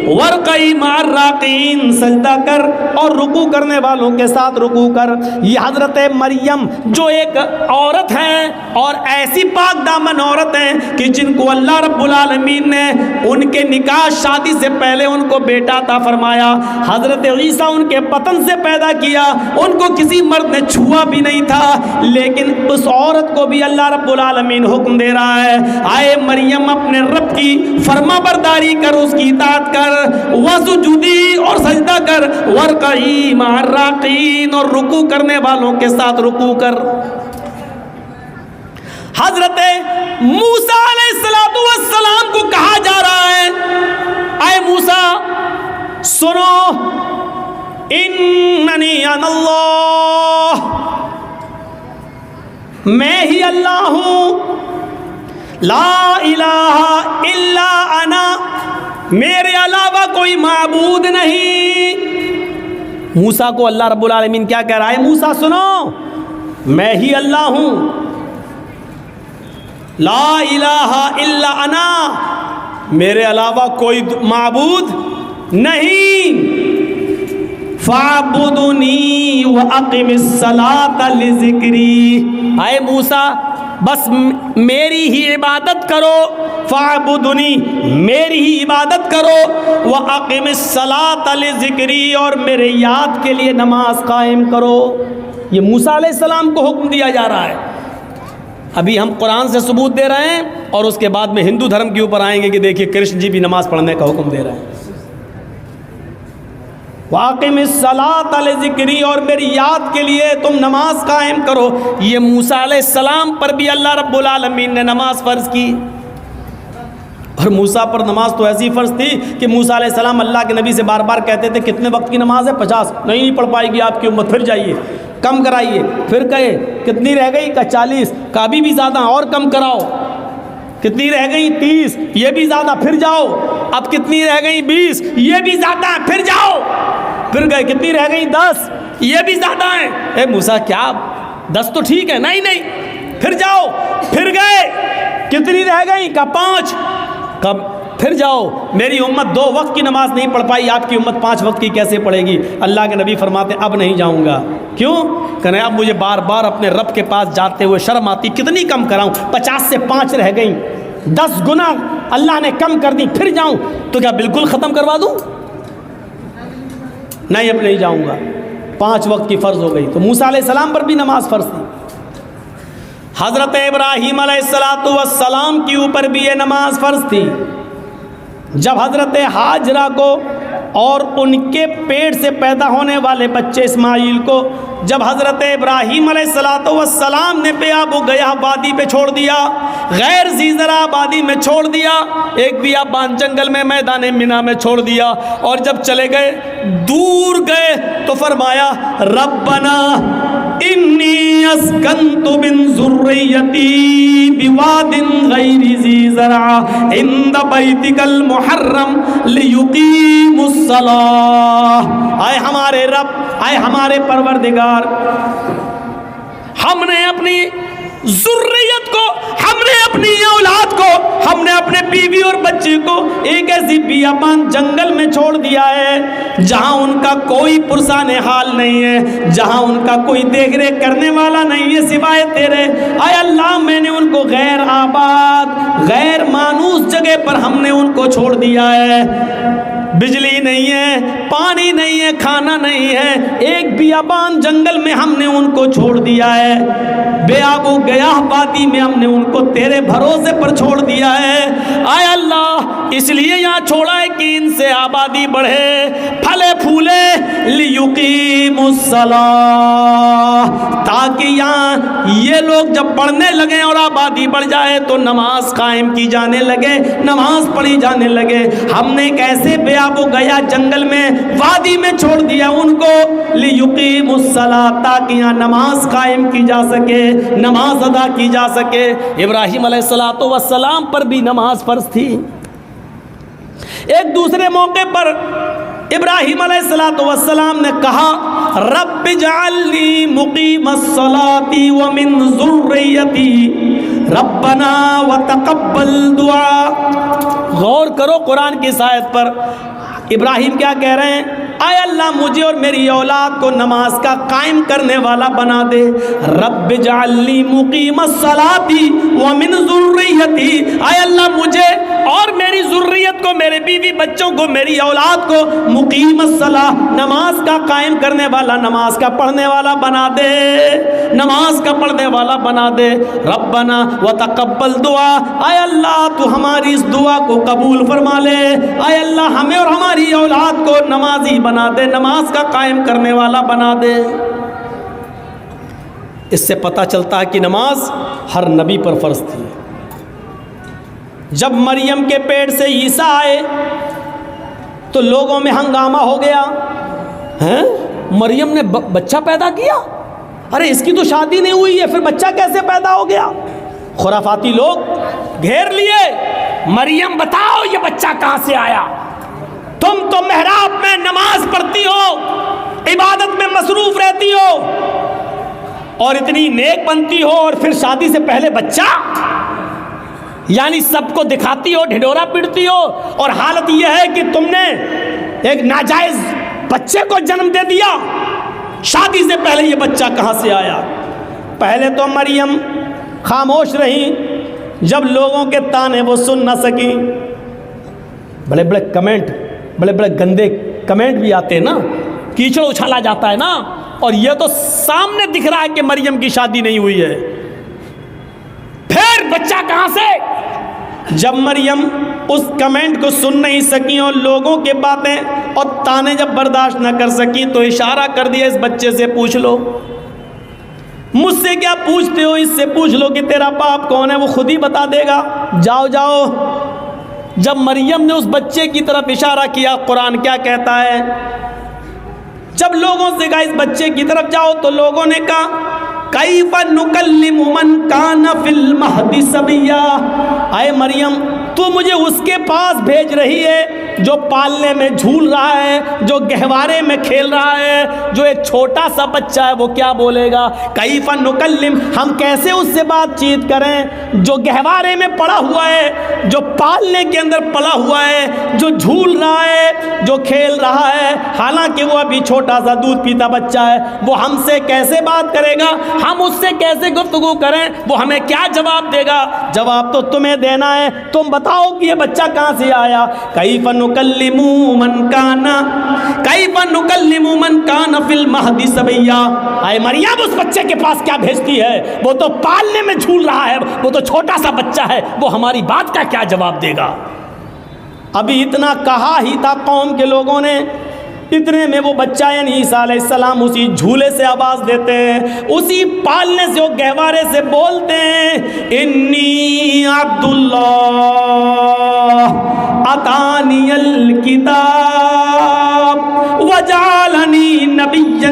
وارکعی مع الراکعین، سجدہ کر اور رکوع کرنے والوں کے ساتھ رکوع کر۔ یہ حضرت مریم جو ایک عورت ہیں اور ایسی پاک دامن عورت ہیں کہ جن کو اللہ رب العالمین نے ان کے نکاح شادی سے پہلے ان کو بیٹا عطا فرمایا۔ حضرت عیسیٰ ان کے بطن سے پیدا کیا، ان کو کسی مرد نے چھوا بھی نہیں تھا، لیکن اس عورت کو بھی اللہ رب العالمین حکم دے رہا ہے، اے مریم اپنے رب کی فرما برداری کر، اس کی اطاعت کر، واسجدی اور سجدہ کر، وارکعی مع الراکعین اور رکوع کرنے والوں کے ساتھ رکوع کر۔ حضرت موسیٰ علیہ السلام کو کہا جا رہا ہے، اے موسیٰ سنو، اننی انا اللہ، میں ہی اللہ ہوں، لا الہ الا انا، میرے علاوہ کوئی معبود نہیں۔ موسیٰ کو اللہ رب العالمین کیا کہہ رہا ہے؟ موسیٰ سنو، میں ہی اللہ ہوں، لا الہ الا انا، میرے علاوہ کوئی معبود نہیں، فاعبدنی واقم الصلاۃ لذکری، اے موسیٰ بس میری ہی عبادت کرو، فاعبدنی میری ہی عبادت کرو، واقم الصلاۃ لذکری اور میرے یاد کے لیے نماز قائم کرو۔ یہ موسیٰ علیہ السلام کو حکم دیا جا رہا ہے۔ ابھی ہم قرآن سے ثبوت دے رہے ہیں اور اس کے بعد میں ہندو دھرم کے اوپر آئیں گے کہ دیکھیے کرشن جی بھی نماز پڑھنے کا حکم دے رہے ہیں۔ واقم الصلاۃ لذکری اور میری یاد کے لیے تم نماز قائم کرو۔ یہ موسیٰ علیہ السلام پر بھی اللہ رب العالمین نے نماز فرض کی، اور موسیٰ پر نماز تو ایسی فرض تھی کہ موسیٰ علیہ السلام اللہ کے نبی سے بار بار کہتے تھے کتنے وقت کی نماز ہے؟ 50۔ نہیں پڑھ پائے گی آپ کی امت، پھر جائیے کم کرائیے، پھر کہے کتنی رہ گئی؟ کا 40، کا ابھی بھی زیادہ اور کم کراؤ، کتنی رہ گئی؟ 30، یہ بھی زیادہ، پھر جاؤ، اب کتنی رہ گئی؟ 20، یہ بھی زیادہ، پھر جاؤ، پھر گئے کتنی رہ گئی؟ 10، یہ بھی زیادہ ہیں۔ اے موسیٰ کیا 10 تو ٹھیک ہے، نہیں نہیں، پھر جاؤ، پھر گئے کتنی رہ گئی؟ کا 5، کب؟ پھر جاؤ، میری امت 2 وقت کی نماز نہیں پڑھ پائی، آپ کی امت 5 وقت کی کیسے پڑھے گی؟ اللہ کے نبی فرماتے اب نہیں جاؤں گا۔ کیوں؟ کہنے اب مجھے بار بار اپنے رب کے پاس جاتے ہوئے شرم آتی، کتنی کم کراؤں؟ 50 سے 5 رہ گئیں، 10 گنا اللہ نے کم کر دی، پھر جاؤں تو کیا بالکل ختم کروا دوں؟ نہیں، اب نہیں جاؤں گا، 5 وقت کی فرض ہو گئی۔ تو موسیٰ علیہ السلام پر بھی نماز فرض تھی۔ حضرت ابراہیم علیہ السلام کے اوپر بھی یہ نماز فرض تھی۔ جب حضرت ہاجرہ کو اور ان کے پیٹ سے پیدا ہونے والے بچے اسماعیل کو جب حضرت ابراہیم علیہ السلام نے بیابو گیا وادی پہ چھوڑ دیا، غیر ذی زرع وادی میں چھوڑ دیا، ایک بیابان جنگل میں میدان منا میں چھوڑ دیا، اور جب چلے گئے دور گئے تو فرمایا ربنا انی اسکنت من ذریتی بواد غیر ذی زرع عند بیتک المحرم لیقیموا الصلاۃ۔ اے ہمارے رب، اے ہمارے پروردگار، ہم نے اپنی ذریت کو، ہم نے اپنی اولاد کو، ہم نے اپنے بیوی اور بچے کو ایک ایسی بیابان جنگل میں چھوڑ دیا ہے جہاں ان کا کوئی پرسان حال نہیں ہے، جہاں ان کا کوئی دیکھ ریکھ کرنے والا نہیں ہے سوائے تیرے۔ اے اللہ، میں نے ان کو غیر آباد، غیر مانوس جگہ پر ہم نے ان کو چھوڑ دیا ہے، بجلی نہیں ہے، پانی نہیں ہے، کھانا نہیں ہے، ایک بیابان جنگل میں ہم نے ان کو چھوڑ دیا ہے، بے آب و گیاہ وادی میں ہم نے ان کو تیرے بھروسے پر چھوڑ دیا ہے۔ اے اللہ، اس لیے یہاں چھوڑا ہے کہ ان سے آبادی بڑھے، پھلے پھولے، لیقیموا الصلاۃ، تاکہ یہاں یہ لوگ جب پڑھنے لگیں اور آبادی بڑھ جائے تو نماز قائم کی جانے لگے، نماز پڑھی جانے لگے۔ ہم نے ایک ایسے بے آب و گیا جنگل میں، وادی میں چھوڑ دیا ان کو، لیقیموا الصلاۃ، تاکہ یہاں نماز قائم کی جا سکے، نماز ادا کی جا سکے۔ ابراہیم علیہ السلام پر بھی نماز فرض تھی۔ ایک دوسرے موقع پر ابراہیم علیہ السلام نے کہا رب اجعلنی مقیم الصلاۃ ومن ذریتی ربنا وتقبل دعا۔ غور کرو قرآن کی اس آیت پر، ابراہیم کیا کہہ رہے ہیں؟ اے اللہ، مجھے اور میری اولاد کو نماز کا قائم کرنے والا بنا دے۔ رب اجعلنی مقیم الصلاۃ ومن ذریتی، اے اللہ مجھے اور میری ذریت کو، میرے بیوی بچوں کو، میری اولاد کو مقیم الصلاۃ، نماز کا قائم کرنے والا، نماز کا پڑھنے والا بنا دے، نماز کا پڑھنے والا بنا دے۔ ربنا وتقبل دعا، اے اللہ تو ہماری اس دعا کو قبول فرما لے، اے اللہ ہمیں اور ہماری اولاد کو نمازی بنا دے، نماز کا قائم کرنے والا بنا دے۔ اس سے پتہ چلتا ہے کہ نماز ہر نبی پر فرض تھی۔ جب مریم کے پیٹ سے عیسیٰ آئے تو لوگوں میں ہنگامہ ہو گیا، ہیں مریم نے بچہ پیدا کیا، ارے اس کی تو شادی نہیں ہوئی ہے، پھر بچہ کیسے پیدا ہو گیا؟ خرافاتی لوگ گھیر لیے، مریم بتاؤ یہ بچہ کہاں سے آیا؟ تم تو محراب میں نماز پڑھتی ہو، عبادت میں مصروف رہتی ہو اور اتنی نیک بنتی ہو، اور پھر شادی سے پہلے بچہ، یعنی سب کو دکھاتی ہو، ڈھڈورا پیٹتی ہو، اور حالت یہ ہے کہ تم نے ایک ناجائز بچے کو جنم دے دیا، شادی سے پہلے یہ بچہ کہاں سے آیا؟ پہلے تو مریم خاموش رہی، جب لوگوں کے تانے وہ سن نہ سکی، بڑے بڑے کمنٹ، بڑے بڑے گندے کمنٹ بھی آتے ہیں نا، کیچڑ اچھالا جاتا ہے نا، اور یہ تو سامنے دکھ رہا ہے کہ مریم کی شادی نہیں ہوئی ہے، پھر بچہ کہاں سے؟ جب مریم اس کمنٹ کو سن نہیں سکی اور لوگوں کے باتیں اور تانے جب برداشت نہ کر سکی تو اشارہ کر دیا اس بچے سے پوچھ لو، مجھ سے کیا پوچھتے ہو، اس سے پوچھ لو کہ تیرا باپ کون ہے، وہ خود ہی بتا دے گا، جاؤ جاؤ۔ جب مریم نے اس بچے کی طرف اشارہ کیا، قرآن کیا کہتا ہے؟ جب لوگوں سے کہا اس بچے کی طرف جاؤ تو لوگوں نے کہا کیف نکلم من کان فی المہد صبیا، اے مریم تو مجھے اس کے پاس بھیج رہی ہے جو پالنے میں جھول رہا ہے، جو گہوارے میں کھیل رہا ہے، جو ایک چھوٹا سا بچہ ہے، وہ کیا بولے گا؟ کیف نکلم، ہم کیسے اس سے بات چیت کریں جو گہوارے میں پڑا ہوا ہے، جو پالنے کے اندر پڑا ہوا ہے، جو جھول رہا ہے، جو کھیل رہا ہے، حالانکہ وہ ابھی چھوٹا سا دودھ پیتا بچہ ہے، وہ ہم سے کیسے بات کرے گا؟ ہم اس سے کیسے گفتگو کریں؟ وہ ہمیں کیا جواب دے گا؟ جواب تو تمہیں دینا ہے، تم بتاؤ کہ یہ بچہ کہاں سے آیا؟ کیف نکلم من کان فی المہد صبیا، اے مریم اس بچے کے پاس کیا بھیجتی ہے؟ وہ تو پالنے میں جھول رہا ہے، وہ تو چھوٹا سا بچہ ہے، وہ ہماری بات کا کیا جواب دے گا؟ ابھی اتنا کہا ہی تھا قوم کے لوگوں نے، اتنے میں وہ بچہ یعنی عیسیٰ علیہ السلام اسی جھولے سے آواز دیتے ہیں، اسی پالنے سے وہ گہوارے سے بولتے ہیں، انی عبداللہ اتانی الکتاب وجعلنی نبیا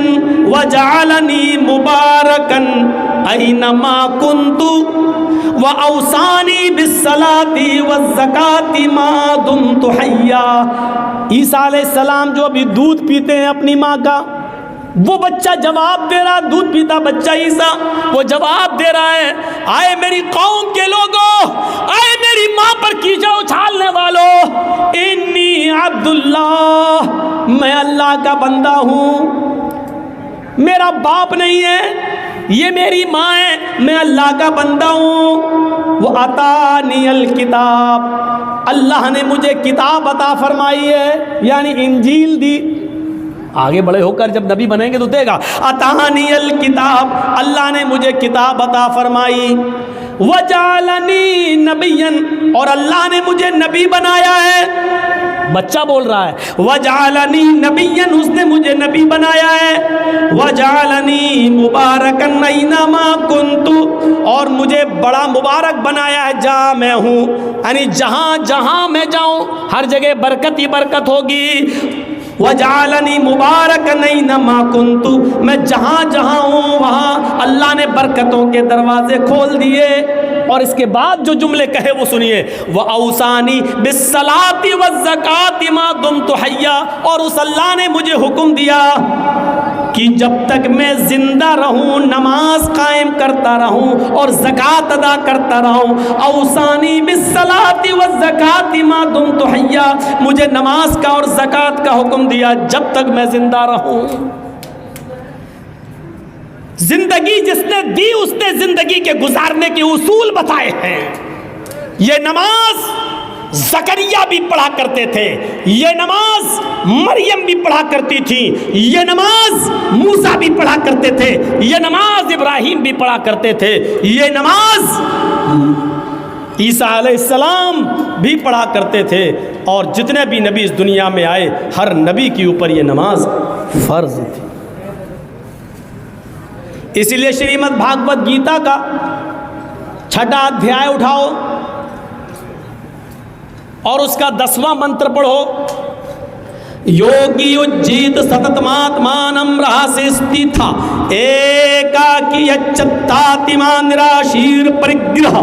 وجعلنی مبارکا اینما کنت وَأَوْصَانِي بِالصَّلَاةِ وَالزَّكَاةِ مَا دُمْتُ حَيًّا۔ عیسیٰ علیہ السلام جو ابھی دودھ پیتے ہیں اپنی ماں کا، وہ بچہ جواب دے رہا، دودھ پیتا بچہ عیسیٰ وہ جواب دے رہا ہے، آئے میری قوم کے لوگوں، آئے میری ماں پر کیچڑ اچھالنے والوں، انی عبداللہ، میں اللہ کا بندہ ہوں، میرا باپ نہیں ہے، یہ میری ماں ہے، میں اللہ کا بندہ ہوں۔ وہ اتانی الکتاب، اللہ نے مجھے کتاب عطا فرمائی ہے، یعنی انجیل دی، آگے بڑے ہو کر جب نبی بنیں گے تو دے گا، اتانی الکتاب، اللہ نے مجھے کتاب عطا فرمائی، وجعلنی نبیا، اور اللہ نے مجھے نبی بنایا ہے، بچہ بول رہا ہے، وجعلنی نبیا، اس نے مجھے نبی بنایا ہے، وجعلنی مبارکا اینما کنت، اور مجھے بڑا مبارک بنایا ہے جہاں میں ہوں، یعنی جہاں جہاں میں جاؤں ہر جگہ برکت ہی برکت ہوگی، وجعلنی مبارکا اینما کنت، میں جہاں جہاں ہوں وہاں اللہ نے برکتوں کے دروازے کھول دیے۔ اور اس کے بعد جو جملے کہے وہ سنیے، وَأَوْصَانِي بِالصَّلَاةِ وَالزَّكَاةِ مَا دُمْتُ حَيًّا، اور اس اللہ نے مجھے حکم دیا کہ جب تک میں زندہ رہوں نماز قائم کرتا رہوں اور زکوٰۃ ادا کرتا رہوں، اوصانی بالصلاۃ والزکوٰۃ ما دمت حیا، مجھے نماز کا اور زکوٰۃ کا حکم دیا جب تک میں زندہ رہوں۔ زندگی جس نے دی اس نے زندگی کے گزارنے کے اصول بتائے ہیں۔ یہ نماز زکریا بھی پڑھا کرتے تھے، یہ نماز مریم بھی پڑھا کرتی تھی، یہ نماز موسیٰ بھی پڑھا کرتے تھے، یہ نماز ابراہیم بھی پڑھا کرتے تھے، یہ نماز عیسیٰ علیہ السلام بھی پڑھا کرتے تھے، اور جتنے بھی نبی اس دنیا میں آئے ہر نبی کے اوپر یہ نماز فرض تھی۔ اسی لیے شریمد بھاگوت گیتا کا 6واں ادھیائے اٹھاؤ اور اس کا 10واں منتر پڑھو، یوگی اجیت ستتماتمانم رہاسیستی تھا ایکاکی اچتاتما نراشیر پرگرہ۔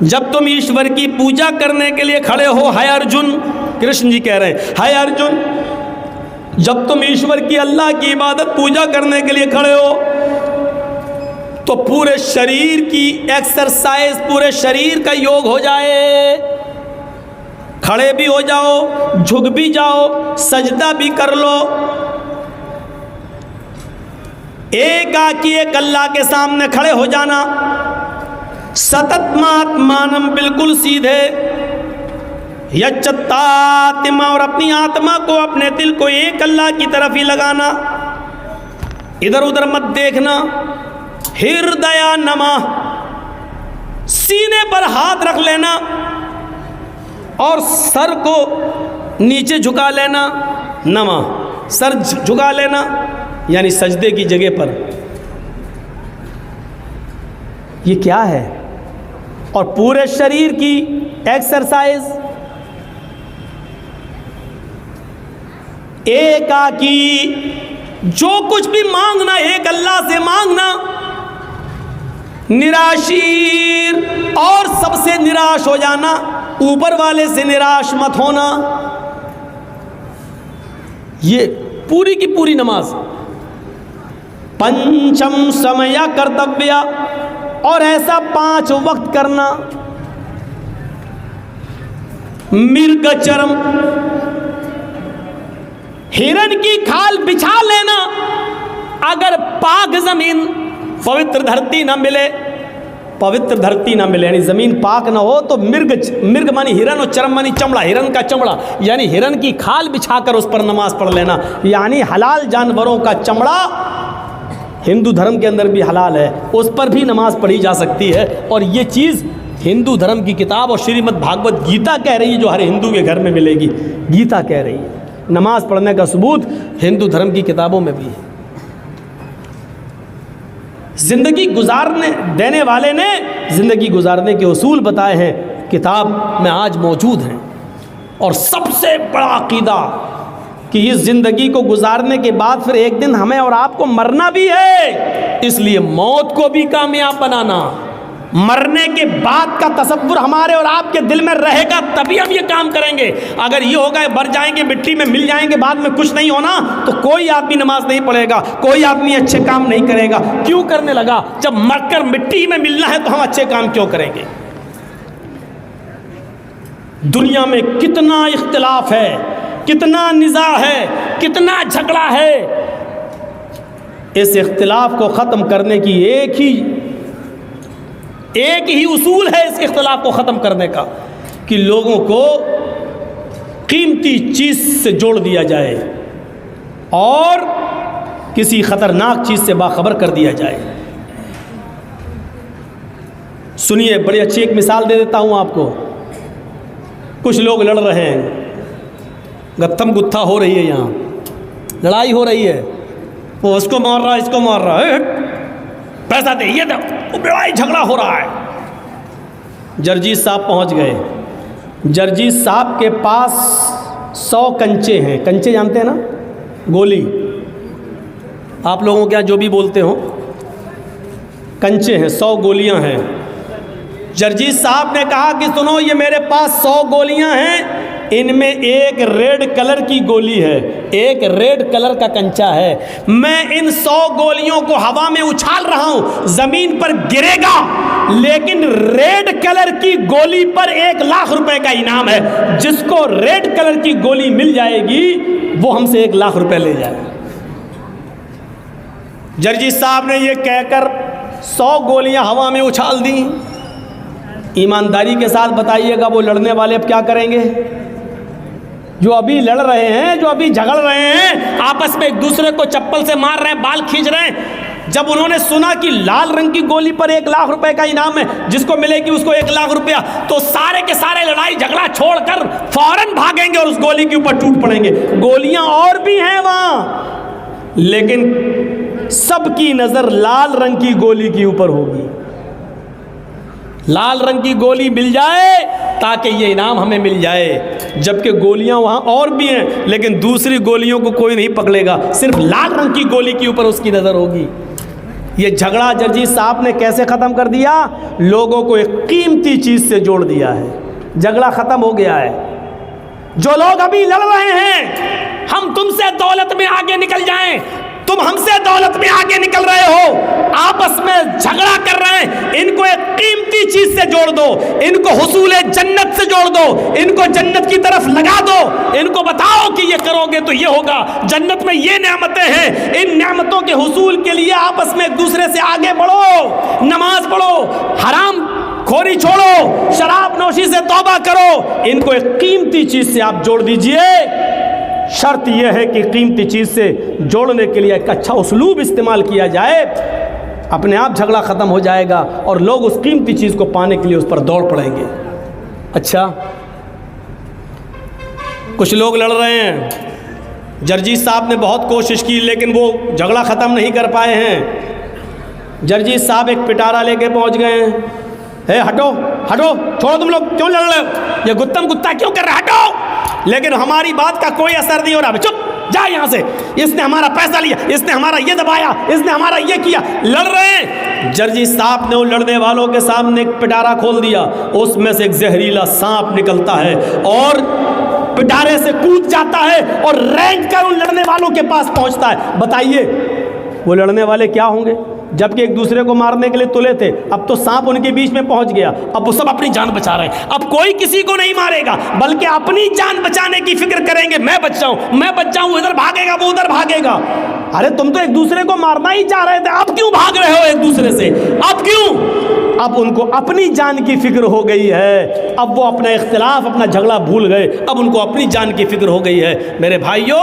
جب تم ایشور کی پوجا کرنے کے لیے کھڑے ہو، ہے ارجن، کرشن جی کہہ رہے ہیں، ہے ارجن، جب تم ایشور کی اللہ کی عبادت پوجا کرنے کے لیے کھڑے ہو تو پورے شریر کی ایکسرسائز، پورے شریر کا یوگ ہو جائے، کھڑے بھی ہو جاؤ، جھک بھی جاؤ، سجدہ بھی کر لو، ایک آکی ایک اللہ کے سامنے کھڑے ہو جانا، ستتماتمانم بالکل سیدھے، یچتاتما، اور اپنی آتما کو، اپنے دل کو ایک اللہ کی طرف ہی لگانا، ادھر ادھر مت دیکھنا، ہردیا نما، سینے پر ہاتھ رکھ لینا اور سر کو نیچے جھکا لینا، نما سر جھکا لینا یعنی سجدے کی جگہ پر۔ یہ کیا ہے؟ اور پورے شریر کی ایکسرسائز، ایک آکی، جو کچھ بھی مانگنا ایک اللہ سے مانگنا، نراشیر، اور سب سے نراش ہو جانا، اوپر والے سے نراش مت ہونا۔ یہ پوری کی پوری نماز۔ پنچم سمیا کرتویہ، اور ایسا 5 وقت کرنا۔ مرگ چرم، ہرن کی کھال بچھا لینا، اگر پاک زمین پوتر دھرتی نہ ملے، پوتر دھرتی نہ ملے یعنی زمین پاک نہ ہو تو مرگ مانی ہرن، اور چرم مانی چمڑا، ہرن کا چمڑا، یعنی ہرن کی کھال بچھا کر اس پر نماز پڑھ لینا، یعنی حلال جانوروں کا چمڑا ہندو دھرم کے اندر بھی حلال ہے، اس پر بھی نماز پڑھی جا سکتی ہے، اور یہ چیز ہندو دھرم کی کتاب اور شریمد بھاگوت گیتا کہہ رہی ہے جو ہر ہندو کے گھر میں ملے گی، گیتا کہہ رہی ہے۔ نماز پڑھنے کا ثبوت ہندو دھرم کی کتابوں میں بھی ہے۔ زندگی گزارنے دینے والے نے زندگی گزارنے کے اصول بتائے ہیں، کتاب میں آج موجود ہیں۔ اور سب سے بڑا عقیدہ کہ اس زندگی کو گزارنے کے بعد پھر ایک دن ہمیں اور آپ کو مرنا بھی ہے، اس لیے موت کو بھی کامیاب بنانا، مرنے کے بعد کا تصور ہمارے اور آپ کے دل میں رہے گا تبھی ہم یہ کام کریں گے۔ اگر یہ ہوگا مر جائیں گے، مٹی میں مل جائیں گے، بعد میں کچھ نہیں ہونا، تو کوئی آدمی نماز نہیں پڑھے گا، کوئی آدمی اچھے کام نہیں کرے گا۔ کیوں کرنے لگا؟ جب مر کر مٹی میں ملنا ہے تو ہم اچھے کام کیوں کریں گے؟ دنیا میں کتنا اختلاف ہے، کتنا نزاع ہے، کتنا جھگڑا ہے۔ اس اختلاف کو ختم کرنے کی ایک ہی اصول ہے اس اختلاف کو ختم کرنے کا، کہ لوگوں کو قیمتی چیز سے جوڑ دیا جائے اور کسی خطرناک چیز سے باخبر کر دیا جائے۔ سنیے، بڑی اچھی ایک مثال دے دیتا ہوں آپ کو۔ کچھ لوگ لڑ رہے ہیں، گتھم گتھا ہو رہی ہے، یہاں لڑائی ہو رہی ہے، وہ اس کو مار رہا ہے، اس کو مار رہا ہے، پیسہ دے، یہ دے، وہ لڑائی جھگڑا ہو رہا ہے۔ جرجیت صاحب پہنچ گئے۔ جرجیت صاحب کے پاس 100 کنچے ہیں۔ کنچے جانتے ہیں نا؟ گولی، آپ لوگوں کے یہاں جو بھی بولتے ہوں، کنچے ہیں، 100 گولیاں ہیں۔ جرجیت صاحب نے کہا کہ سنو، یہ میرے پاس 100 گولیاں ہیں، ان میں ایک ریڈ کلر کی گولی ہے، ایک ریڈ کلر کا کنچا ہے، میں ان 100 گولیوں کو ہوا میں اچھال رہا ہوں، زمین پر گرے گا، لیکن ریڈ کلر کی گولی پر 1,00,000 روپے کا انعام ہے۔ جس کو ریڈ کلر کی گولی مل جائے گی وہ ہم سے 1,00,000 روپے لے جائے۔ جرجیت صاحب نے یہ کہہ کر 100 گولیاں ہوا میں اچھال دیں۔ ایمانداری کے ساتھ بتائیے گا وہ لڑنے والے اب کیا کریں گے؟ جو ابھی لڑ رہے ہیں، جو ابھی جھگڑ رہے ہیں، آپس میں ایک دوسرے کو چپل سے مار رہے ہیں، بال کھینچ رہے ہیں، جب انہوں نے سنا کہ لال رنگ کی گولی پر 1,00,000 روپے کا انعام ہے، جس کو ملے گی اس کو 1,00,000 روپیہ، تو سارے کے سارے لڑائی جھگڑا چھوڑ کر فوراً بھاگیں گے اور اس گولی کے اوپر ٹوٹ پڑیں گے۔ گولیاں اور بھی ہیں وہاں، لیکن سب کی نظر لال رنگ کی گولی کے اوپر ہوگی۔ لال رنگ کی گولی مل جائے تاکہ یہ انعام ہمیں مل جائے، جبکہ گولیاں وہاں اور بھی ہیں، لیکن دوسری گولیوں کو کوئی نہیں پکڑے گا، صرف لال رنگ کی گولی کے اوپر اس کی نظر ہوگی۔ یہ جھگڑا جرجیت صاحب نے کیسے ختم کر دیا؟ لوگوں کو ایک قیمتی چیز سے جوڑ دیا ہے، جھگڑا ختم ہو گیا ہے۔ جو لوگ ابھی لڑ رہے ہیں، ہم تم سے دولت میں آگے نکل جائیں، تم ہم سے دولت میں آگے نکل رہے ہو، آپس میں جھگڑا کر رہے ہیں، ان کو ایک قیمتی چیز سے جوڑ دو، ان کو حصول جنت سے جوڑ دو، ان کو جنت کی طرف لگا دو، ان کو بتاؤ کہ یہ کرو گے تو یہ ہوگا، جنت میں یہ نعمتیں ہیں، ان نعمتوں کے حصول کے لیے آپس میں ایک دوسرے سے آگے بڑھو، نماز پڑھو، حرام خوری چھوڑو، شراب نوشی سے توبہ کرو، ان کو ایک قیمتی چیز سے آپ جوڑ دیجئے۔ شرط یہ ہے کہ قیمتی چیز سے جوڑنے کے لیے ایک اچھا اسلوب استعمال کیا جائے، اپنے آپ جھگڑا ختم ہو جائے گا اور لوگ اس قیمتی چیز کو پانے کے لیے اس پر دوڑ پڑیں گے۔ اچھا، کچھ لوگ لڑ رہے ہیں، جرجیت صاحب نے بہت کوشش کی لیکن وہ جھگڑا ختم نہیں کر پائے ہیں۔ جرجیت صاحب ایک پٹارا لے کے پہنچ گئے ہیں، اے ہٹو ہٹو، چھوڑو، تم لوگ کیوں لڑ رہے ہو، یہ گتم گتا کیوں کر رہے، ہٹو۔ لیکن ہماری بات کا کوئی اثر نہیں ہو رہا، چپ جا یہاں سے، اس نے ہمارا پیسہ لیا، اس نے ہمارا یہ دبایا، اس نے ہمارا یہ کیا، لڑ رہے ہیں۔ جرجیت صاحب نے ان لڑنے والوں کے سامنے ایک پٹارا کھول دیا، اس میں سے ایک زہریلا سانپ نکلتا ہے اور پٹارے سے کود جاتا ہے اور رینگ کر ان لڑنے والوں کے پاس پہنچتا ہے۔ بتائیے وہ لڑنے والے کیا ہوں گے؟ جبکہ ایک دوسرے کو مارنے کے لیے تلے تھے، اب تو سانپ ان کے بیچ میں پہنچ گیا، اب وہ سب اپنی جان بچا رہے ہیں، اب کوئی کسی کو نہیں مارے گا بلکہ اپنی جان بچانے کی فکر کریں گے، میں بچ جاؤں، میں بچ جاؤں، ادھر بھاگے گا وہ ادھر بھاگے گا۔ ارے تم تو ایک دوسرے کو مارنا ہی چاہ رہے تھے، اب کیوں بھاگ رہے ہو ایک دوسرے سے، اب کیوں؟ اب ان کو اپنی جان کی فکر ہو گئی ہے، اب وہ اپنا اختلاف، اپنا جھگڑا بھول گئے، اب ان کو اپنی جان کی فکر ہو گئی ہے۔ میرے بھائیوں،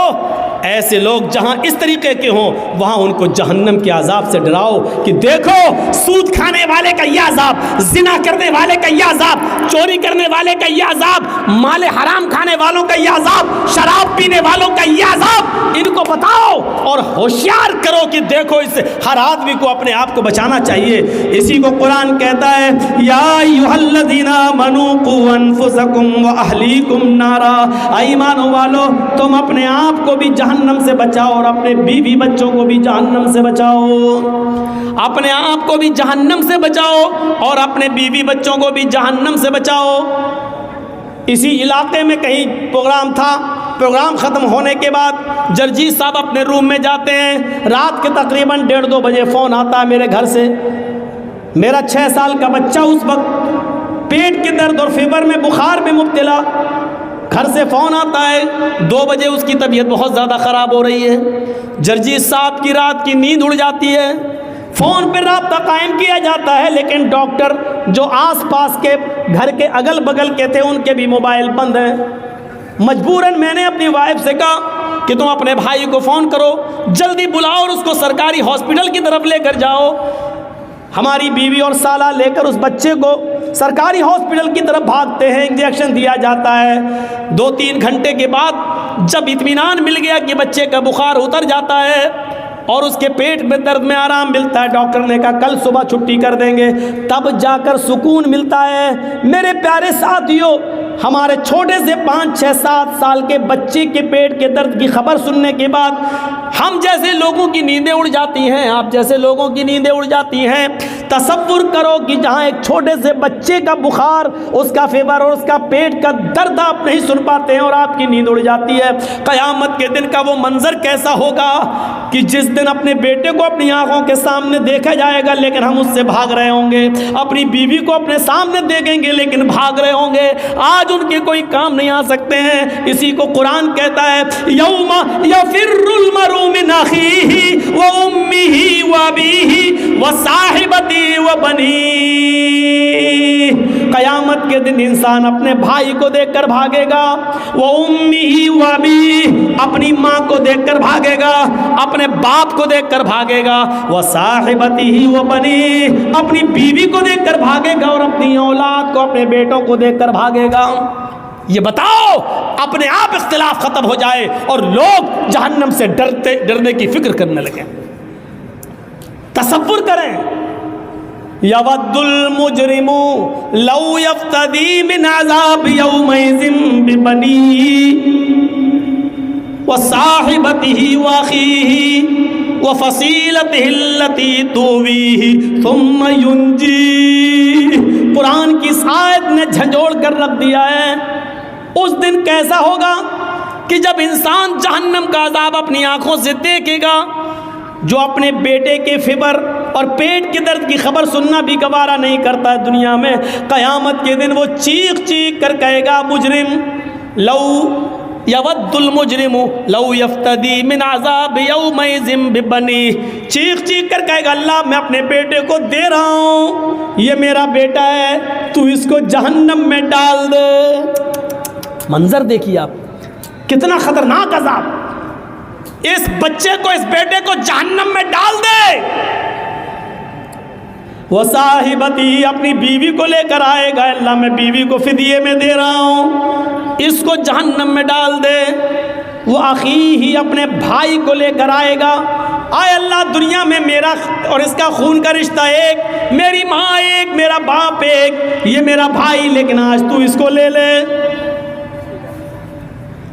ایسے لوگ جہاں اس طریقے کے ہوں وہاں ان کو جہنم کے عذاب سے ڈراؤ کہ دیکھو سود کھانے والے کا یہ عذاب، زنا کرنے والے کا یہ عذاب، چوری کرنے والے کا یہ عذاب، مال حرام کھانے والوں کا یہ عذاب، شراب پینے والوں کا یہ عذاب، ان کو بتاؤ اور ہوشیار کرو کہ دیکھو اس سے ہر آدمی کو اپنے آپ کو بچانا چاہیے۔ اسی کو قرآن کہتا ہے یا ایھا الذین آمنوا قوا انفسکم واہلیکم نارا، ایمان والو تم اپنے آپ کو بھی جہنم سے بچاؤ اور اپنے بیوی بچوں کو بھی جہنم سے بچاؤ، اپنے آپ کو بھی جہنم سے بچاؤ اور اپنے بیوی بچوں کو بھی جہنم سے بچاؤ۔ اسی علاقے میں کہیں پروگرام تھا، پروگرام ختم ہونے کے بعد جرجیت صاحب اپنے روم میں جاتے ہیں، رات کے تقریباً 1:30-2 بجے فون آتا ہے میرے گھر سے، میرا 6 سال کا بچہ اس وقت پیٹ کے درد اور فیور میں بخار میں مبتلا، گھر سے فون آتا ہے 2 بجے اس کی طبیعت بہت زیادہ خراب ہو رہی ہے، جرجیت صاحب کی رات کی نیند اڑ جاتی ہے، فون پہ رابطہ قائم کیا جاتا ہے لیکن ڈاکٹر جو آس پاس کے گھر کے اگل بغل کے تھے ان کے بھی موبائل بند ہیں۔ مجبوراً میں نے اپنی وائف سے کہا کہ تم اپنے بھائی کو فون کرو، جلدی بلاؤ اور اس کو سرکاری ہاسپٹل کی طرف لے کر جاؤ۔ ہماری بیوی اور سالہ لے کر اس بچے کو سرکاری ہاسپٹل کی طرف بھاگتے ہیں، انجیکشن دیا جاتا ہے۔ 2-3 گھنٹے کے بعد جب اطمینان مل گیا کہ بچے کا بخار اتر جاتا ہے اور اس کے پیٹ میں درد میں آرام ملتا ہے، ڈاکٹر نے کہا کل صبح چھٹی کر دیں گے، تب جا کر سکون ملتا ہے۔ میرے پیارے ساتھیوں، ہمارے چھوٹے سے 5-6-7 سال کے بچے کے پیٹ کے درد کی خبر سننے کے بعد ہم جیسے لوگوں کی نیندیں اڑ جاتی ہیں، آپ جیسے لوگوں کی نیندیں اڑ جاتی ہیں۔ تصور کرو کہ جہاں ایک چھوٹے سے بچے کا بخار، اس کا فیور اور اس کا پیٹ کا درد آپ نہیں سن پاتے ہیں اور آپ کی نیند اڑ جاتی ہے، قیامت کے دن کا وہ منظر کیسا ہوگا کہ جس دن اپنے بیٹے کو اپنی آنکھوں کے سامنے دیکھا جائے گا لیکن ہم اس سے بھاگ رہے ہوں گے، اپنی بیوی کو اپنے سامنے دیکھیں گے لیکن بھاگ رہے ہوں گے، آج ان کے کوئی کام نہیں آ سکتے ہیں۔ اسی کو قرآن کہتا ہے یوم یفر المرء من اخیہ وامہ وابیہ وصاحبتہ وبنیہ، قیامت کے دن انسان اپنے بھائی کو دیکھ کر بھاگے گا، وامہ وابیہ اپنی ماں کو دیکھ کر بھاگے گا، اپنے باپ کو دیکھ کر بھاگے گا، وصاحبتہ وبنیہ اپنی بیوی کو دیکھ کر بھاگے گا اور اپنی اولاد کو، اپنے بیٹوں کو دیکھ کر بھاگے گا۔ یہ بتاؤ اپنے آپ اختلاف ختم ہو جائے اور لوگ جہنم سے ڈرنے کی فکر کرنے لگے۔ تصور کریں، یود المجرم لو یفتدی من عذاب یومئذ ببنیہ وصاحبتہ واخیہ وفصیلتہ التی تؤویہ ثم ینجیہ۔ قرآن کی اس آیت نے جھنجھوڑ کر رکھ دیا ہے۔ اس دن کیسا ہوگا کہ جب انسان جہنم کا عذاب اپنی آنکھوں سے دیکھے گا، جو اپنے بیٹے کے فیور اور پیٹ کے درد کی خبر سننا بھی گوارا نہیں کرتا ہے دنیا میں، قیامت کے دن وہ چیخ چیخ کر کہے گا مجرم لو یود المجرم لو یفتدی من عذاب یومئذ ببنیہ، چیخ چیخ کر کہے گا اللہ میں اپنے بیٹے کو دے رہا ہوں، یہ میرا بیٹا ہے، تو اس کو جہنم میں ڈال دے۔ منظر دیکھیے آپ، کتنا خطرناک عذاب، اس بچے کو، اس بیٹے کو جہنم میں ڈال دے۔ وہ صاحبتی اپنی بیوی کو لے کر آئے گا، اللہ میں بیوی کو فدیے میں دے رہا ہوں، اس کو جہنم میں ڈال دے۔ وہ اخیہ اپنے بھائی کو لے کر آئے گا، آئے اللہ دنیا میں میرا اور اس کا خون کا رشتہ ایک، میری ماں ایک، میرا باپ ایک، یہ میرا بھائی، لیکن آج تو اس کو لے لے۔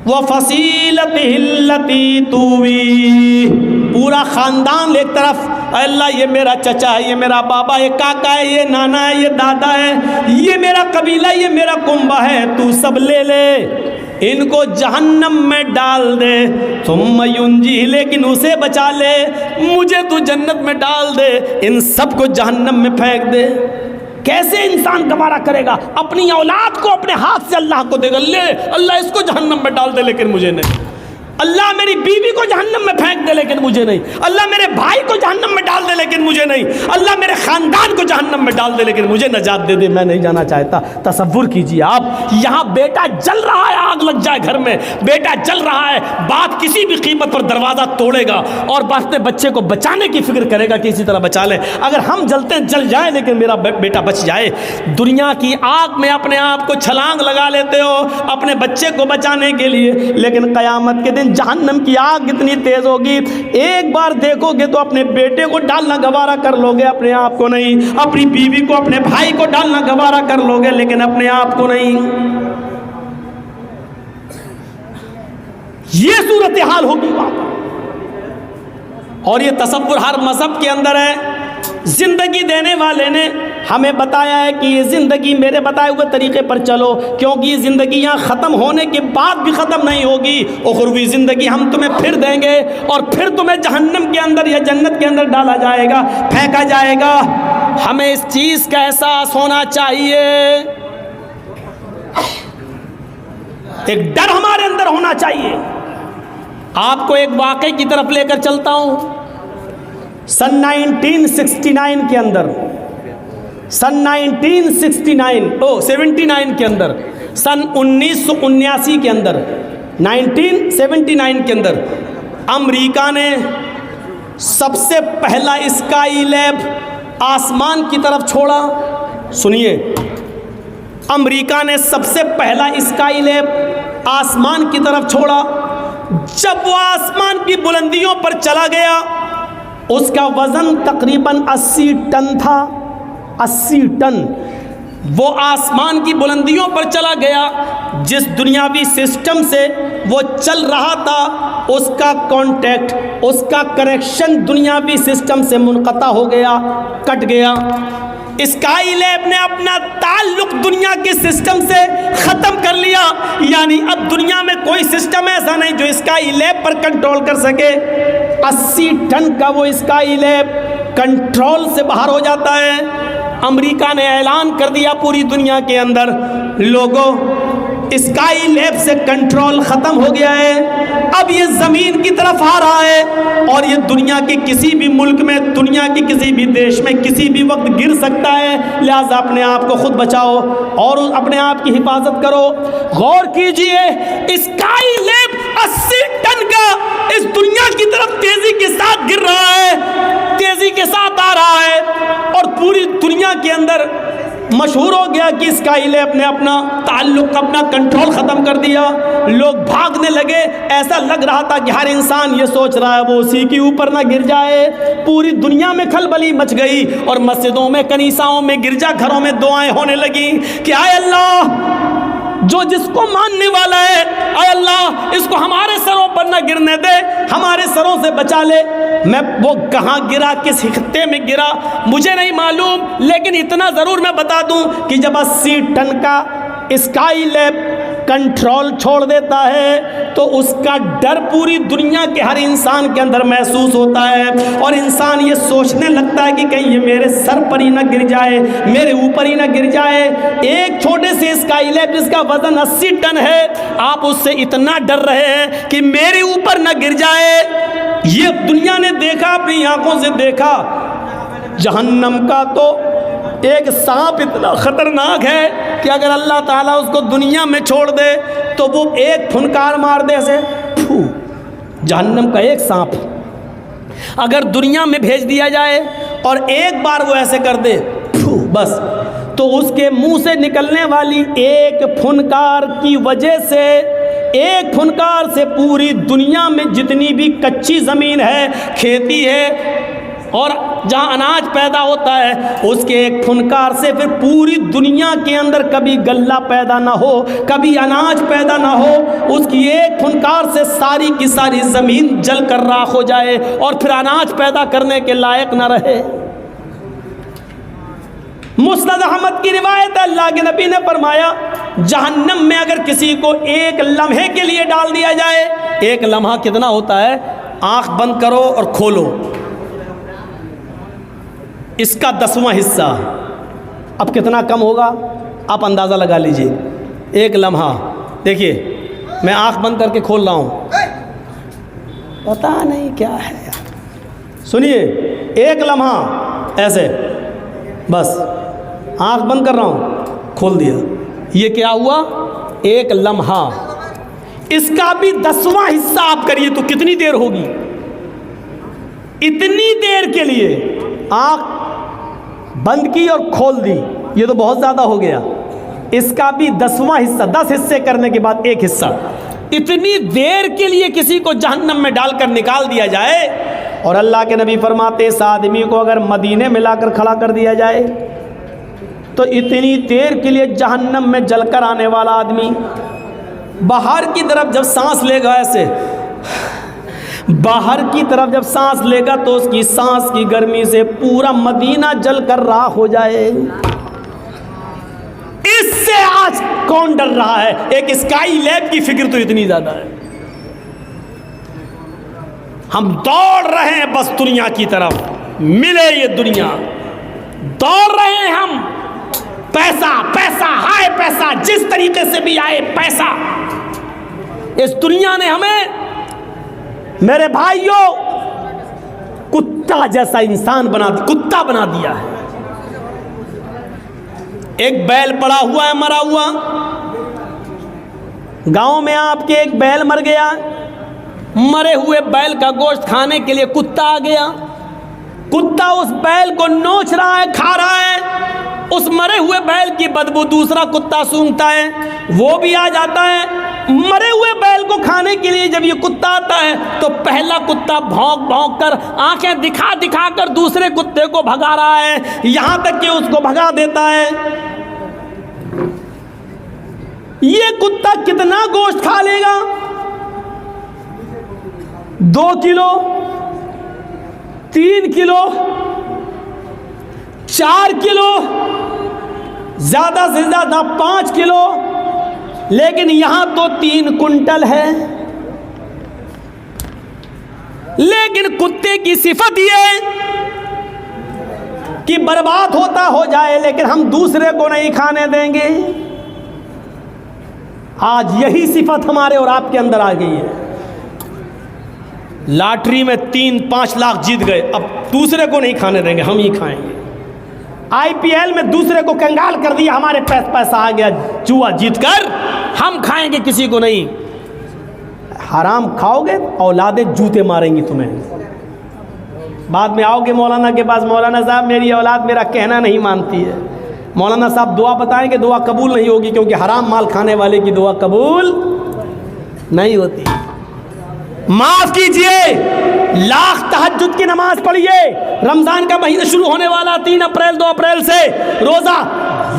وفصیلتہ التی تؤویہ، پورا خاندان ایک طرف، اے اللہ یہ میرا چچا ہے، یہ میرا بابا، یہ کاکا ہے، یہ نانا ہے، یہ دادا ہے، یہ میرا قبیلہ، یہ میرا کنبہ ہے، تو سب لے لے، ان کو جہنم میں ڈال دے۔ ثم ینجیہ، لیکن اسے بچا لے، مجھے تو جنت میں ڈال دے، ان سب کو جہنم میں پھینک دے۔ کیسے انسان گوارا کرے گا اپنی اولاد کو اپنے ہاتھ سے اللہ کو دے گا، لے اللہ اس کو جہنم میں ڈال دے لیکن مجھے نہیں، اللہ میری بیوی کو جہنم میں پھینک دے لیکن مجھے نہیں، اللہ میرے بھائی کو جہنم میں ڈال دے لیکن مجھے نہیں، اللہ میرے خاندان کو جہنم میں ڈال دے لیکن مجھے نجات دے دے، میں نہیں جانا چاہتا۔ تصور کیجیے آپ، یہاں بیٹا جل رہا ہے، آگ لگ جائے گھر میں، بیٹا جل رہا ہے، باپ کسی بھی قیمت پر دروازہ توڑے گا اور اپنے بچے کو بچانے کی فکر کرے گا کہ اسی طرح بچا لے، اگر ہم جلتے ہیں جل جائیں لیکن میرا بیٹا بچ جائے۔ دنیا کی آگ میں اپنے آپ کو چھلانگ لگا لیتے ہو اپنے بچے کو بچانے کے لیے، لیکن قیامت کے دن جہنم کی آگ اتنی تیز ہوگی، ایک بار دیکھو گے تو اپنے بیٹے کو ڈالنا گوارا کر لو گے، اپنے آپ کو نہیں، اپنی بیوی کو اپنے بھائی کو ڈالنا گوارا کر لو گے لیکن اپنے آپ کو نہیں۔ یہ صورتحال ہوگی وہاں پر، اور یہ تصور ہر مذہب کے اندر ہے۔ زندگی دینے والے نے ہمیں بتایا ہے کہ یہ زندگی میرے بتائے ہوئے طریقے پر چلو، کیونکہ یہ زندگی یہاں ختم ہونے کے بعد بھی ختم نہیں ہوگی، اخروی زندگی ہم تمہیں پھر دیں گے اور پھر تمہیں جہنم کے اندر یا جنت کے اندر ڈالا جائے گا، پھینکا جائے گا۔ ہمیں اس چیز کا احساس ہونا چاہیے، ایک ڈر ہمارے اندر ہونا چاہیے۔ آپ کو ایک واقعے کی طرف لے کر چلتا ہوں۔ سن 1969 کے اندر، سن 1979 کے اندر، سن 1979 کے اندر، 1979 کے اندر امریکہ نے سب سے پہلا اسکائی لیب آسمان کی طرف چھوڑا۔ سنیے، امریکہ نے سب سے پہلا اسکائی لیب آسمان کی طرف چھوڑا۔ جب وہ آسمان کی بلندیوں پر چلا گیا، اس کا وزن تقریباً 80 ٹن تھا، 80 ٹن۔ وہ آسمان کی بلندیوں پر چلا گیا، جس دنیاوی سسٹم سے وہ چل رہا تھا اس کا کانٹیکٹ، اس کا کنیکشن دنیاوی سسٹم سے منقطع ہو گیا، کٹ گیا۔ اسکائی لیب نے اپنا تعلق دنیا کے سسٹم سے ختم کر لیا، یعنی اب دنیا میں کوئی سسٹم ایسا نہیں جو اسکائی لیب پر کنٹرول کر سکے۔ 80 ٹن کا وہ اسکائی لیب کنٹرول سے باہر ہو جاتا ہے۔ امریکہ نے اعلان کر دیا پوری دنیا کے اندر، لوگوں اسکائی لیب سے کنٹرول ختم ہو گیا ہے، اب یہ زمین کی طرف آ رہا ہے اور یہ دنیا کے کسی بھی ملک میں، دنیا کے کسی بھی دیش میں کسی بھی وقت گر سکتا ہے، لہذا اپنے آپ کو خود بچاؤ اور اپنے آپ کی حفاظت کرو۔ غور کیجئے، اسکائی لیب 80 ٹن کا اس دنیا کی طرف تیزی کے ساتھ گر رہا ہے، تیزی کے ساتھ آ رہا ہے، اور پوری دنیا کے اندر مشہور ہو گیا کہ اسکائی لیب نے اپنا تعلق، اپنا کنٹرول ختم کر دیا۔ لوگ بھاگنے لگے، ایسا لگ رہا تھا کہ ہر انسان یہ سوچ رہا ہے وہ اسی کے اوپر نہ گر جائے۔ پوری دنیا میں کھلبلی مچ گئی اور مسجدوں میں، کنیساؤں میں، گرجا گھروں میں دعائیں ہونے لگیں کہ اے اللہ، جو جس کو ماننے والا ہے، اے اللہ اس کو ہمارے سروں پر نہ گرنے دے، ہمارے سروں سے بچا لے۔ میں وہ کہاں گرا، کس خطے میں گرا مجھے نہیں معلوم، لیکن اتنا ضرور میں بتا دوں کہ جب 80 ٹن کا اسکائی لیب کنٹرول چھوڑ دیتا ہے تو اس کا ڈر پوری دنیا کے ہر انسان کے اندر محسوس ہوتا ہے، اور انسان یہ سوچنے لگتا ہے کہ کہیں یہ میرے سر پر ہی نہ گر جائے، میرے اوپر ہی نہ گر جائے۔ ایک چھوٹے سے اسکائی لیب جس کا وزن 80 ٹن ہے، آپ اس سے اتنا ڈر رہے ہیں کہ میرے اوپر نہ گر جائے۔ یہ دنیا نے دیکھا، اپنی آنکھوں سے دیکھا۔ جہنم کا تو ایک سانپ اتنا خطرناک ہے کہ اگر اللہ تعالیٰ اس کو دنیا میں چھوڑ دے تو وہ ایک پھنکار مار دے سے جہنم کا ایک سانپ اگر دنیا میں بھیج دیا جائے اور ایک بار وہ ایسے کر دے بس، تو اس کے منہ سے نکلنے والی ایک پھنکار کی وجہ سے، ایک پھنکار سے پوری دنیا میں جتنی بھی کچی زمین ہے، کھیتی ہے اور جہاں اناج پیدا ہوتا ہے، اس کے ایک پھنکار سے پھر پوری دنیا کے اندر کبھی غلہ پیدا نہ ہو، کبھی اناج پیدا نہ ہو، اس کی ایک پھنکار سے ساری کی ساری زمین جل کر راکھ ہو جائے اور پھر اناج پیدا کرنے کے لائق نہ رہے۔ مسند احمد کی روایت ہے، اللہ کے نبی نے فرمایا جہنم میں اگر کسی کو ایک لمحے کے لیے ڈال دیا جائے، ایک لمحہ کتنا ہوتا ہے، آنکھ بند کرو اور کھولو، اس کا 10واں حصہ، اب کتنا کم ہوگا آپ اندازہ لگا لیجئے۔ ایک لمحہ، دیکھیے میں آنکھ بند کر کے کھول رہا ہوں، پتہ نہیں کیا ہے، سنیے ایک لمحہ ایسے بس آنکھ بند کر رہا ہوں، کھول دیا، یہ کیا ہوا؟ ایک لمحہ۔ اس کا بھی 10واں حصہ آپ کریے تو کتنی دیر ہوگی؟ اتنی دیر کے لیے آنکھ بند کی اور کھول دی، یہ تو بہت زیادہ ہو گیا۔ اس کا بھی 10واں حصہ، 10 حصے کرنے کے بعد ایک حصہ، اتنی دیر کے لیے کسی کو جہنم میں ڈال کر نکال دیا جائے، اور اللہ کے نبی فرماتے اس آدمی کو اگر مدینے میں لا کر کھڑا کر دیا جائے تو اتنی دیر کے لیے جہنم میں جل کر آنے والا آدمی باہر کی طرف جب سانس لے گا، ایسے باہر کی طرف جب سانس لے گا تو اس کی سانس کی گرمی سے پورا مدینہ جل کر راکھ ہو جائے۔ اس سے آج کون ڈر رہا ہے؟ ایک اسکائی لیب کی فکر تو اتنی زیادہ ہے۔ ہم دوڑ رہے ہیں بس دنیا کی طرف، ملے یہ دنیا، دوڑ رہے ہیں ہم، پیسہ پیسہ ہائے پیسہ، جس طریقے سے بھی آئے پیسہ۔ اس دنیا نے ہمیں میرے بھائیوں کتا جیسا انسان کتا بنا دیا ہے۔ ایک بیل پڑا ہوا ہے مرا ہوا، گاؤں میں آپ کے ایک بیل مر گیا، مرے ہوئے بیل کا گوشت کھانے کے لیے کتا آ گیا، کتا اس بیل کو نوچ رہا ہے، کھا رہا ہے، اس مرے ہوئے بیل کی بدبو دوسرا کتا سونگھتا ہے، وہ بھی آ جاتا ہے۔ مرے ہوئے بیل کو کھانے کے لیے جب یہ کتا آتا ہے تو پہلا کتا بھونک بھونک کر آنکھیں دکھا دکھا کر دوسرے کتے کو بھگا رہا ہے، یہاں تک کہ اس کو بھگا دیتا ہے۔ یہ کتا کتنا گوشت کھا لے گا؟ 2 کلو، 3 کلو، 4 کلو، زیادہ سے زیادہ 5 کلو، لیکن یہاں تو 3 کنٹل ہے۔ لیکن کتے کی صفت یہ ہے کہ برباد ہوتا ہو جائے لیکن ہم دوسرے کو نہیں کھانے دیں گے۔ آج یہی صفت ہمارے اور آپ کے اندر آ گئی ہے۔ لاٹری میں 3-5 لاکھ جیت گئے، اب دوسرے کو نہیں کھانے دیں گے، ہم ہی کھائیں گے۔ IPL میں دوسرے کو کنگال کر دیا، ہمارے پیسہ آ گیا جوا جیت کر، ہم کھائیں گے، کسی کو نہیں۔ حرام کھاؤ گے اولادیں جوتے ماریں گی تمہیں۔ بعد میں آؤ گے مولانا کے پاس، مولانا صاحب میری اولاد میرا کہنا نہیں مانتی ہے، مولانا صاحب دعا بتائیں گے، دعا قبول نہیں ہوگی کیونکہ حرام مال کھانے والے کی دعا قبول نہیں ہوتی۔ معاف کیجئے، لاکھ تہجد کی نماز پڑھیے، رمضان کا مہینہ شروع ہونے والا 3 اپریل 2 اپریل سے روزہ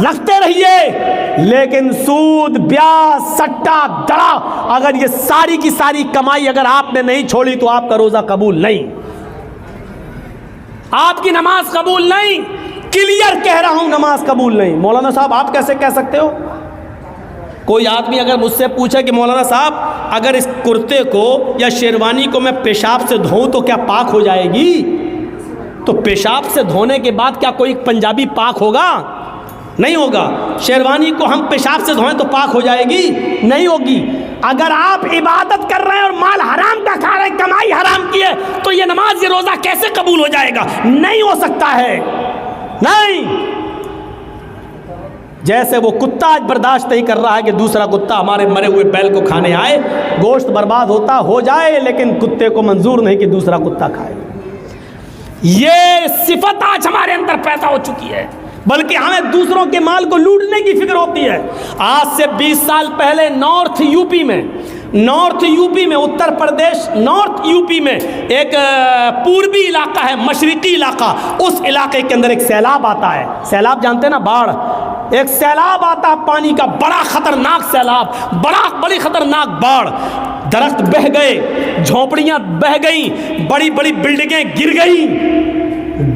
رکھتے رہیے، لیکن سود، بیاج، سٹا، دڑا، اگر یہ ساری کی ساری کمائی اگر آپ نے نہیں چھوڑی تو آپ کا روزہ قبول نہیں، آپ کی نماز قبول نہیں۔ کلیئر کہہ رہا ہوں، نماز قبول نہیں۔ مولانا صاحب آپ کیسے کہہ سکتے ہو؟ کوئی آدمی اگر مجھ سے پوچھے کہ مولانا صاحب اگر اس کرتے کو یا شیروانی کو میں پیشاب سے دھوؤں تو کیا پاک ہو جائے گی؟ تو پیشاب سے دھونے کے بعد کیا کوئی پنجابی پاک ہوگا؟ نہیں ہوگا۔ شیروانی کو ہم پیشاب سے دھوئیں تو پاک ہو جائے گی؟ نہیں ہوگی۔ اگر آپ عبادت کر رہے ہیں اور مال حرام کا کھا رہے ہیں، کمائی حرام کی ہے، تو یہ نماز یہ روزہ کیسے قبول ہو جائے گا؟ نہیں ہو سکتا ہے، نہیں۔ جیسے وہ کتا آج برداشت نہیں کر رہا ہے کہ دوسرا کتا ہمارے مرے ہوئے بیل کو کھانے آئے، گوشت برباد ہوتا ہو جائے، لیکن کتے کو منظور نہیں کہ دوسرا کتا کھائے۔ یہ صفت آج ہمارے اندر پیدا ہو چکی ہے، بلکہ ہمیں دوسروں کے مال کو لوٹنے کی فکر ہوتی ہے۔ آج سے 20 سال پہلے نارتھ یو پی میں Uttar Pradesh north U P میں ایک پوربی علاقہ ہے، مشرقی علاقہ، اس علاقے کے اندر ایک سیلاب آتا ہے۔ سیلاب جانتے ہیں نا، باڑھ، ایک سیلاب آتا ہے پانی کا، بڑا خطرناک سیلاب، بڑی خطرناک باڑھ، درخت بہہ گئے، جھونپڑیاں بہہ گئیں، بڑی بڑی بلڈنگیں گر گئیں،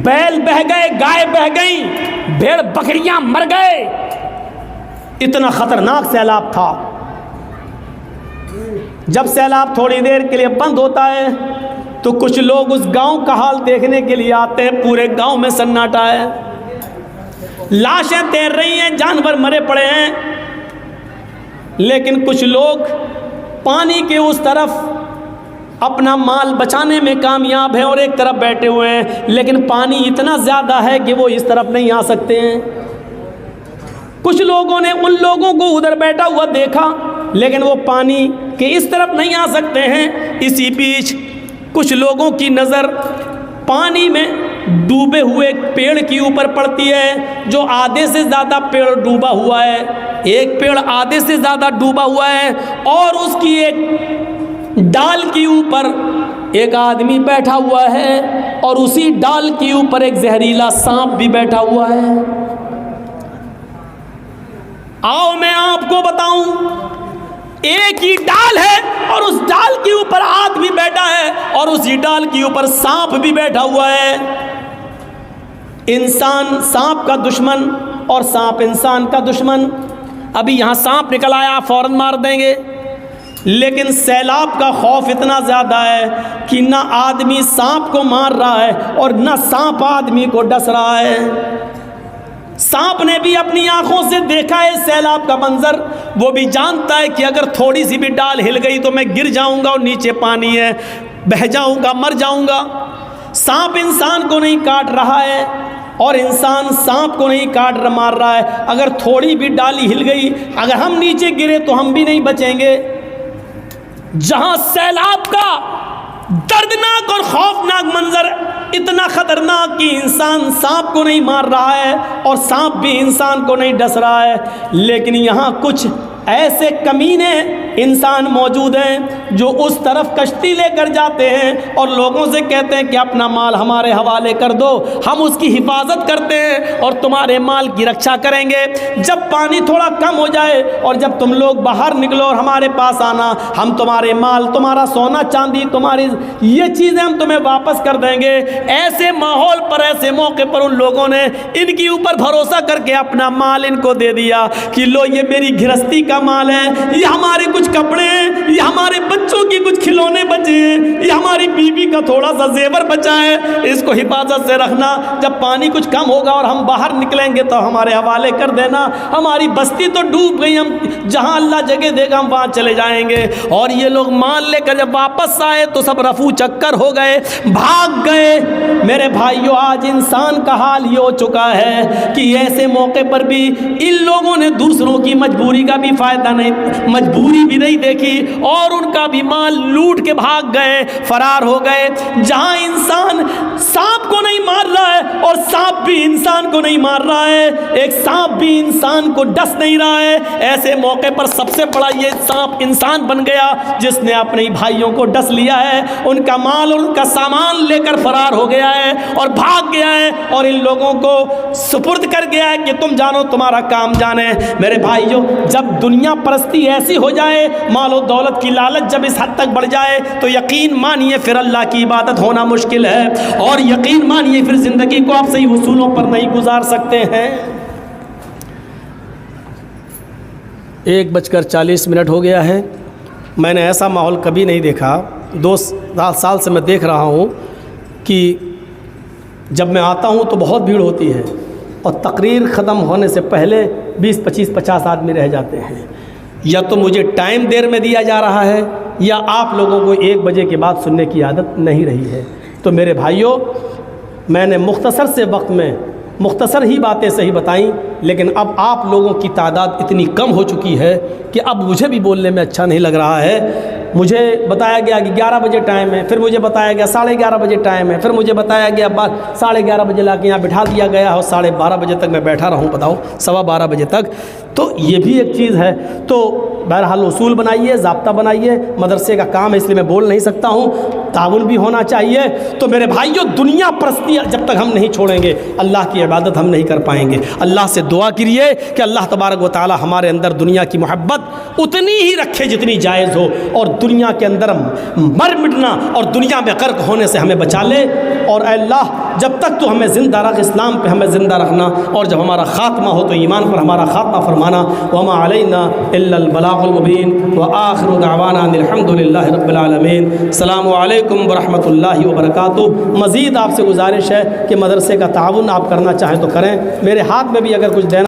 بیل بہہ گئے، گائے بہہ گئیں، بھیڑ بکریاں مر گئے۔ اتنا خطرناک سیلاب تھا۔ جب سیلاب تھوڑی دیر کے لیے بند ہوتا ہے تو کچھ لوگ اس گاؤں کا حال دیکھنے کے لیے آتے ہیں، پورے گاؤں میں سناٹا ہے، لاشیں تیر رہی ہیں، جانور مرے پڑے ہیں، لیکن کچھ لوگ پانی کے اس طرف اپنا مال بچانے میں کامیاب ہیں اور ایک طرف بیٹھے ہوئے ہیں، لیکن پانی اتنا زیادہ ہے کہ وہ اس طرف نہیں آ سکتے ہیں۔ کچھ لوگوں نے ان لوگوں کو ادھر بیٹھا ہوا دیکھا لیکن وہ پانی کے اس طرف نہیں آ سکتے ہیں۔ اسی بیچ کچھ لوگوں کی نظر پانی میں ڈوبے ہوئے پیڑ کے اوپر پڑتی ہے، جو آدھے سے زیادہ پیڑ ڈوبا ہوا ہے، ایک پیڑ آدھے سے زیادہ ڈوبا ہوا ہے، اور اس کی ایک ڈال کے اوپر ایک آدمی بیٹھا ہوا ہے، اور اسی ڈال کے اوپر ایک زہریلا سانپ بھی بیٹھا ہوا ہے۔ آؤ میں آپ کو بتاؤں، ایک ہی ڈال ہے اور اس ڈال کے اوپر آدمی بیٹھا ہے اور اسی ڈال کے اوپر سانپ بھی بیٹھا ہوا ہے۔ انسان سانپ کا دشمن اور سانپ انسان کا دشمن۔ ابھی یہاں سانپ نکل آیا فوراً مار دیں گے، لیکن سیلاب کا خوف اتنا زیادہ ہے کہ نہ آدمی سانپ کو مار رہا ہے اور نہ سانپ آدمی کو ڈس رہا ہے۔ سانپ نے بھی اپنی آنکھوں سے دیکھا ہے سیلاب کا منظر، وہ بھی جانتا ہے کہ اگر تھوڑی سی بھی ڈال ہل گئی تو میں گر جاؤں گا اور نیچے پانی ہے، بہہ جاؤں گا، مر جاؤں گا۔ سانپ انسان کو نہیں کاٹ رہا ہے اور انسان سانپ کو نہیں کاٹ مار رہا ہے۔ اگر تھوڑی بھی ڈالی ہل گئی، اگر ہم نیچے گرے تو ہم بھی نہیں بچیں گے۔ جہاں سیلاب کا دردناک اور خوفناک منظر اتنا خطرناک کہ انسان سانپ کو نہیں مار رہا ہے اور سانپ بھی انسان کو نہیں ڈس رہا ہے، لیکن یہاں کچھ ایسے کمینے انسان موجود ہیں جو اس طرف کشتی لے کر جاتے ہیں اور لوگوں سے کہتے ہیں کہ اپنا مال ہمارے حوالے کر دو، ہم اس کی حفاظت کرتے ہیں اور تمہارے مال کی رکشا کریں گے۔ جب پانی تھوڑا کم ہو جائے اور جب تم لوگ باہر نکلو اور ہمارے پاس آنا، ہم تمہارے مال، تمہارا سونا چاندی، تمہاری یہ چیزیں ہم تمہیں واپس کر دیں گے۔ ایسے ماحول پر، ایسے موقع پر ان لوگوں نے ان کے اوپر بھروسہ کر کے اپنا مال ان کو دے دیا کہ لو یہ میری گھرستی کا مال ہے، یہ ہمارے کچھ کپڑے ہیں، یہ ہمارے بچوں کی کچھ کھلونے بچے ہیں، یہ ہماری بیوی کا تھوڑا سا زیور بچا ہے، اس کو حفاظت سے رکھنا، جب پانی کچھ کم ہوگا اور ہم باہر نکلیں گے تو ہمارے حوالے کر دینا، ہماری بستی تو ڈوب گئی، ہم جہاں اللہ جگہ دے گا ہم وہاں چلے جائیں گے۔ اور یہ لوگ مال لے کر جب واپس آئے تو سب رفو چکر ہو گئے، بھاگ گئے۔ میرے بھائیو، آج انسان کا حال یہ ہو چکا ہے کہ ایسے موقع پر بھی ان لوگوں نے دوسروں کی مجبوری کا بھی فائدہ نہیں، مجبوری بھی نہیں دیکھی اور ان کا بھی مال لوٹ کے بھاگ گئے، فرار ہو گئے۔ جہاں انسان سانپ کو نہیں مار رہا ہے اور سانپ بھی انسان کو نہیں مار رہا ہے، ایک سانپ بھی انسان کو ڈس نہیں رہا ہے، ایسے موقع پر سب سے بڑا یہ سانپ انسان بن گیا جس نے اپنے بھائیوں کو ڈس لیا ہے، ان کا مال اور ان کا سامان لے کر فرار ہو گیا ہے اور بھاگ گیا ہے اور ان لوگوں کو سپرد کر گیا ہے کہ تم جانو تمہارا کام جانے۔ میرے بھائیوں، جب دنیا پرستی ایسی ہو جائے، مال و دولت کی لالچ جب اس حد تک بڑھ جائے تو یقین مانیے پھر اللہ کی عبادت ہونا مشکل ہے، اور یقین مانیے پھر زندگی کو آپ صحیح اصولوں پر نہیں گزار سکتے ہیں۔ 1:40 ہو گیا ہے۔ میں نے ایسا ماحول کبھی نہیں دیکھا، 2 سال سے میں دیکھ رہا ہوں کہ جب میں آتا ہوں تو بہت بھیڑ ہوتی ہے اور تقریر ختم ہونے سے پہلے 20 25 50 آدمی رہ جاتے ہیں۔ یا تو مجھے ٹائم دیر میں دیا جا رہا ہے یا آپ لوگوں کو 1 بجے کے بعد سننے کی عادت نہیں رہی ہے۔ تو میرے بھائیوں، میں نے مختصر سے وقت میں مختصر ہی باتیں صحیح بتائیں، لیکن اب آپ لوگوں کی تعداد اتنی کم ہو چکی ہے کہ اب مجھے بھی بولنے میں اچھا نہیں لگ رہا ہے۔ مجھے بتایا گیا کہ 11 بجے ٹائم ہے، پھر مجھے بتایا گیا 11:30 بجے ٹائم ہے، پھر مجھے بتایا گیا 11:30 بجے لا کے یہاں بٹھا دیا گیا اور 12:30 بجے تک میں بیٹھا رہوں، بتاؤ 12:15 بجے تک۔ تو یہ بھی ایک چیز ہے۔ تو بہرحال اصول بنائیے، ضابطہ بنائیے، مدرسے کا کام ہے اس لیے میں بول نہیں سکتا ہوں، تعاون بھی ہونا چاہیے۔ تو میرے بھائیوں، دنیا پرستی جب تک ہم نہیں چھوڑیں گے اللہ کی عبادت ہم نہیں کر پائیں گے۔ اللہ سے دعا کیجیے کہ اللہ تبارک و تعالی ہمارے اندر دنیا کی محبت اتنی ہی رکھے جتنی جائز ہو، اور دنیا کے اندر مر مٹنا اور دنیا میں غرق ہونے سے ہمیں بچا لے۔ اور اے اللہ، جب تک تو ہمیں زندہ رکھ، اسلام پہ ہمیں زندہ رکھنا، اور جب ہمارا خاتمہ ہو تو ایمان پر ہمارا خاتمہ فرمانا۔ وما علینا الا البلاغ المبین، وآخر دعوانا ان الحمد للہ رب العالمین۔ السلام علیکم ورحمۃ اللہ وبرکاتہ۔ مزید آپ سے گزارش ہے کہ مدرسے کا تعاون آپ کرنا چاہیں تو کریں، میرے ہاتھ میں بھی اگر کچھ دینا